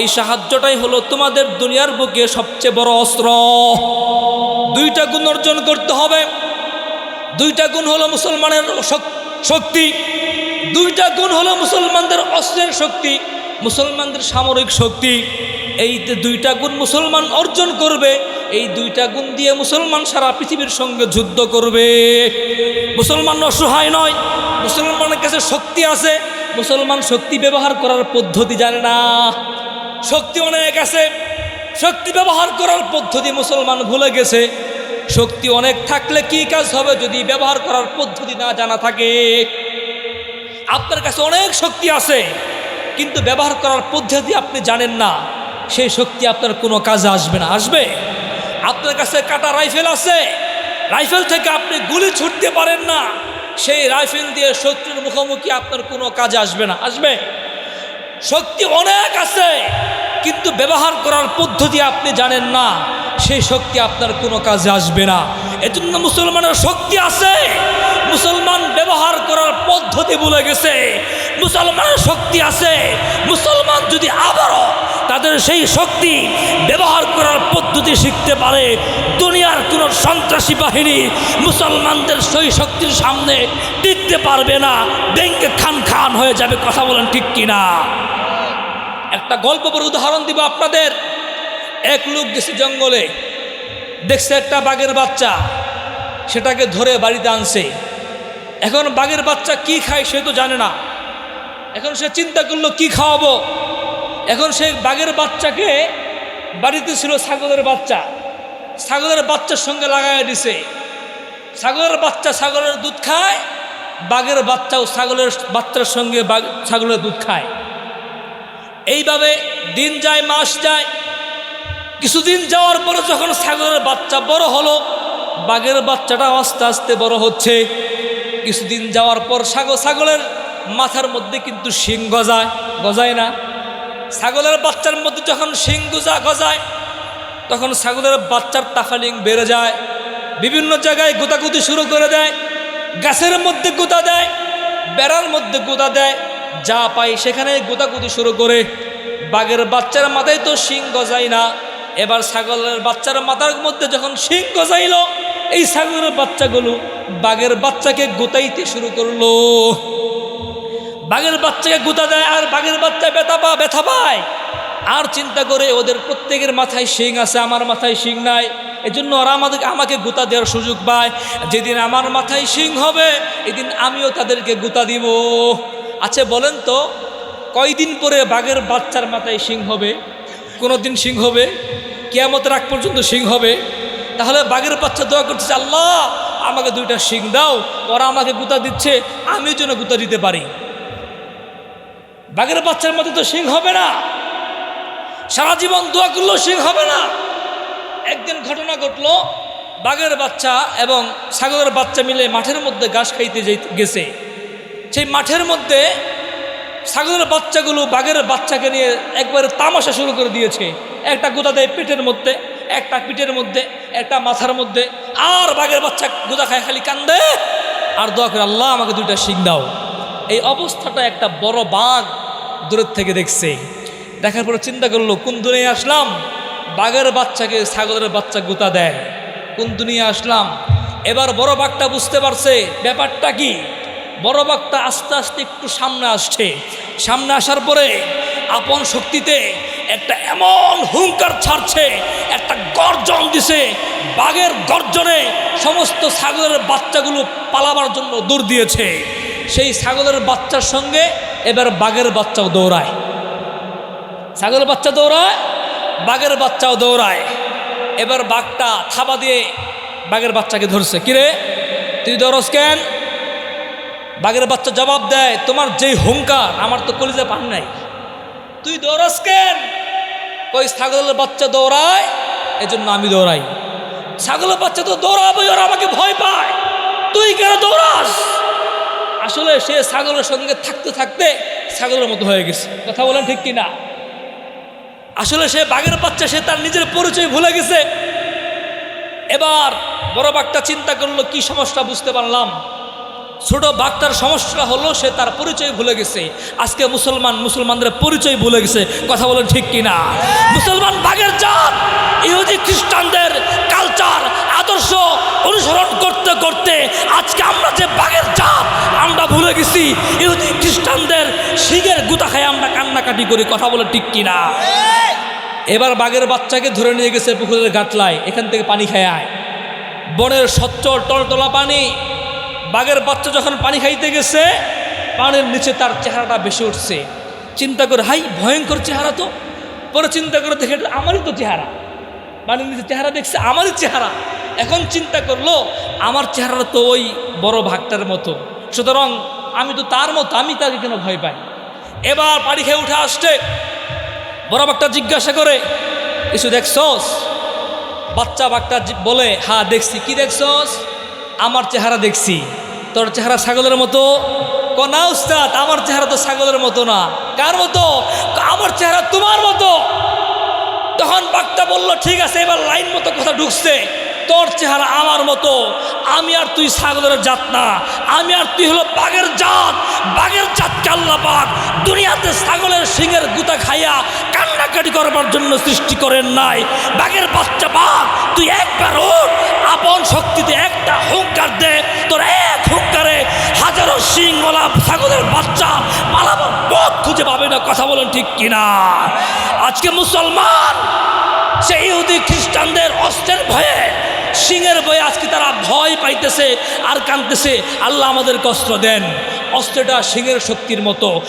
এই সাহায্যটাই হলো তোমাদের দুনিয়ার বুকে সবচেয়ে বড় অস্ত্র। দুইটা গুণ অর্জন করতে হবে। দুইটা গুণ হলো মুসলমানের শক্তি, দুইটা গুণ হলো মুসলমানদের অস্ত্রের শক্তি, মুসলমানদের সামরিক শক্তি। এই দুইটা গুণ মুসলমান অর্জন করবে, এই দুইটা গুণ দিয়ে মুসলমান সারা পৃথিবীর সঙ্গে যুদ্ধ করবে। মুসলমান অসহায় নয়, মুসলমানের কাছে শক্তি আছে, মুসলমান শক্তি ব্যবহার করার পদ্ধতি জানে না। শক্তি অনেক আছে, শক্তি ব্যবহার করার পদ্ধতি মুসলমান ভুলে গেছে। শক্তি অনেক থাকলে কি কাজ হবে যদি ব্যবহার করার পদ্ধতি না জানা থাকে? আপনার কাছে অনেক শক্তি আছে, কিন্তু ব্যবহার করার পদ্ধতি আপনি জানেন না, সেই শক্তি আপনার কোনো কাজে আসবে না। আসবে? আপনার কাছে কাটা রাইফেল আছে, রাইফেল থেকে আপনি গুলি ছুটতে পারেন না, সেই রাইফেল দিয়ে শত্রুর মুখোমুখি আপনার কোনো কাজে আসবে না। আসবে? শক্তি অনেক আছে, কিন্তু ব্যবহার করার পদ্ধতি আপনি জানেন না, সেই শক্তি আপনার কোনো কাজে আসবে না। এজন্য মুসলমানের শক্তি আছে, মুসলমান ব্যবহার করার পদ্ধতি ভুলে গেছে। মুসলমানের শক্তি আছে, মুসলমান যদি আবারও তাদের সেই শক্তি ব্যবহার করার পদ্ধতি শিখতে পারে, দুনিয়ার কোনো সন্ত্রাসী বাহিনী মুসলমানদের সেই শক্তির সামনে টিকতে পারবে না, ব্যাংকে খান খান হয়ে যাবে। কথা বলেন ঠিক কিনা? একটা গল্প বড় উদাহরণ দিব আপনাদের। এক লোক গেছে জঙ্গলে, দেখছে একটা বাঘের বাচ্চা, সেটাকে ধরে বাড়িতে আনছে। এখন বাঘের বাচ্চা কি খায় সে তো জানে না। এখন সে চিন্তা করলো কি খাওয়াবো। এখন সে বাঘের বাচ্চাকে, বাড়িতে ছিল ছাগলের বাচ্চা, ছাগলের বাচ্চার সঙ্গে লাগাই দিছে। ছাগলের বাচ্চা ছাগলের দুধ খায়, বাঘের বাচ্চাও ছাগলের বাচ্চার সঙ্গে ছাগলের দুধ খায়। এইভাবে দিন যায়, মাস যায়। কিছুদিন যাওয়ার পরে যখন ছাগলের বাচ্চা বড় হলো, বাঘের বাচ্চাটা আস্তে আস্তে বড় হচ্ছে। কিছুদিন যাওয়ার পর ছাগলের মাথার মধ্যে কিন্তু শিং গজায়, গজায় না? ছাগলের বাচ্চার মধ্যে যখন শিং গজায় তখন ছাগলের বাচ্চার তাফালিং বেড়ে যায়, বিভিন্ন জায়গায় গোতাগুতি শুরু করে দেয়, গাছের মধ্যে গোতা দেয়, বেড়ার মধ্যে গোতা দেয়, যা পাই সেখানে গোতাগুতি শুরু করে। বাঘের বাচ্চার মাথায় তো শিং গজায় না, এবার ছাগলের বাচ্চার মাথার মধ্যে যখন শিং গজাইল, এই ছাগলের বাচ্চাগুলো বাঘের বাচ্চাকে গোতাইতে শুরু করলো। বাঘের বাচ্চাকে গোতা দেয় আর বাঘের বাচ্চা ব্যথা পায়, আর চিন্তা করে ওদের প্রত্যেকের মাথায় শিং আছে, আমার মাথায় শিং নাই, এজন্য ওরা আমাকে গোতা দেওয়ার সুযোগ পায়। যেদিন আমার মাথায় শিং হবে এদিন আমিও তাদেরকে গোতা দিব। আচ্ছা বলেন তো, কয়দিন পরে বাঘের বাচ্চার মাথায় শিং হবে? কোনো দিন শিং হবে? কিয়ামতের আগ পর্যন্ত শিং হবে? তাহলে বাঘের বাচ্চা দোয়া করতেছে, আল্লাহ আমাকে 2টা শিং দাও, ওরা আমাকে গোতা দিচ্ছে, আমিও যেন গোতা দিতে পারি। বাঘের বাচ্চার মধ্যে তো শিং হবে না, সারা জীবন দোয়া করলেও শিং হবে না। একদিন ঘটনা ঘটলো, বাঘের বাচ্চা এবং ছাগলের বাচ্চা মিলে মাঠের মধ্যে ঘাস খাইতে গেছে। সেই মাঠের মধ্যে ছাগলের বাচ্চাগুলো বাঘের বাচ্চাকে নিয়ে একবারে তামাশা শুরু করে দিয়েছে। একটা গোতা দেয় পেটের মধ্যে, একটা পিঠের মধ্যে, একটা মাথার মধ্যে, আর বাঘের বাচ্চা গোতা খায় খালি কান্দে আর দোয়া করে, আল্লাহ আমাকে 2টা শিং দাও। এই অবস্থাটা একটা বড় বাঘ দূরের থেকে দেখছে। দেখার পরে চিন্তা করলো, কোন দুনিয়ায় আসলাম, বাঘের বাচ্চাকে ছাগলের বাচ্চা গোতা দেয়, কোন দুনিয়ায় আসলাম। এবার বড় বাঘটা বুঝতে পারছে ব্যাপারটা কি। বড় বাঘটা আস্তে আস্তে একটু সামনে আসছে। সামনে আসার পরে আপন শক্তিতে একটা এমন হুঙ্কার ছাড়ছে, একটা গর্জন দিছে। বাঘের গর্জনে সমস্ত ছাগলের বাচ্চাগুলো পালাবার জন্য দৌড় দিয়েছে। সেই ছাগলের বাচ্চার সঙ্গে এবার বাঘের বাচ্চাও দৌড়ায়। ছাগলের বাচ্চা দৌড়ায়, বাঘের বাচ্চাও দৌড়ায়। এবার বাঘটা থাবা দিয়ে বাঘের বাচ্চাকে ধরছে, কিরে তুই দৌড়স কেন? বাঘের বাচ্চা জবাব দেয়, তোমার যেই হুঙ্কার আমার তো কলিজা পান নাই, তুই দৌড়স কেন? কই ছাগলের বাচ্চা দৌড়ায় এজন্য আমি দৌড়াই। ছাগলের বাচ্চা তো দৌড়াবে, ওরা আমাকে ভয় পায়, তুই কেন দৌড়াস? আসলে সে ছাগলের সঙ্গে থাকতে থাকতে ছাগলের মতো হয়ে গেছে। কথা বলেন ঠিক কিনা? আসলে সে বাঘের বাচ্চা, সে তার নিজের পরিচয় ভুলে গেছে। এবার বড় বাঘটা চিন্তা করলো, কি সমস্যা বুঝতে পারলাম। ছোট বাঘটার সমস্যা হলো সে তার পরিচয় ভুলে গেছে। আজকে মুসলমানদের পরিচয় ভুলে গেছে। কথা বলেন ঠিক কিনা? মুসলমান বাঘের জাত, ইহুদি খ্রিস্টানদের কালচার আদর্শ অনুসরণ করতে করতে আজকে আমরা যে বাঘের জাত আমরা ভুলে গেছি। ইহুদি খ্রিস্টানদের শিঙের গুতা খায় আমরা কান্নাকাটি করি। কথা বলে ঠিক কিনা? এবার বাঘের বাচ্চাকে ধরে নিয়ে গেছে পুকুরের ঘাটলায়, এখান থেকে পানি খেয়ে আয়। বনের স্বচ্ছ টলটলা পানি। বাঘের বাচ্চা যখন পানি খাইতে গেছে, পানির নিচে তার চেহারাটা বেশি উঠছে। চিন্তা করে, হাই ভয়ঙ্কর চেহারা তো। পরে চিন্তা করে দেখে, আমারই তো চেহারা। পানির নিচে চেহারা দেখছে, আমারই চেহারা। এখন চিন্তা করলো, আমার চেহারা তো ওই বড় বাঘটার মতো, সুতরাং আমি তো তার মতো, আমি তাকে কেন ভয় পাই। এবার পানি খেয়ে উঠে আসছে। বড় বাঘটা জিজ্ঞাসা করে, কিছু দেখছস? বাচ্চা বাঘটা বলে, হ্যাঁ দেখছি। কি দেখছস? আমার চেহারা দেখছি। তোর চেহারা ছাগলের মতো? না উস্তাদ, আমার চেহারা তো ছাগলের মতো না। কার মতো? আমার চেহারা তোমার মতো। তখন বাঘটা বলল, ঠিক আছে, এবার লাইন মতো কথা ঢুকছে। তোর চেহারা আমার মতো, আমি আর তুই ছাগলের জাত না, আমি আর তুই হলো বাঘের জাত। বাঘের জাতকে আল্লাহ পাক দুনিয়াতে ছাগলের শিঙের গুতা খাইয়া কান্নাকাটি করবার জন্য সৃষ্টি করেন নাই। বাঘের বাচ্চা বাঘ, তুই একবার ওঠ, আপন শক্তিতে একটা হুঙ্কার দে, তোর এক হুঙ্কারে হাজারো শিংওয়ালা ছাগলের বাচ্চা পালাবার পথ খুঁজে পাবে না। কথা বলেন ঠিক কিনা? আজকে মুসলমান সেই ইহুদি খ্রিস্টানদের অস্ত্রের ভয়ে, সিংহের ভয়ে আজকে তারা ভয় পাইতেছে আর কাঁদতেছে। আল্লাহ আমাদের কষ্ট দেন। অস্ত্রটা সিংহের শক্তির মতো।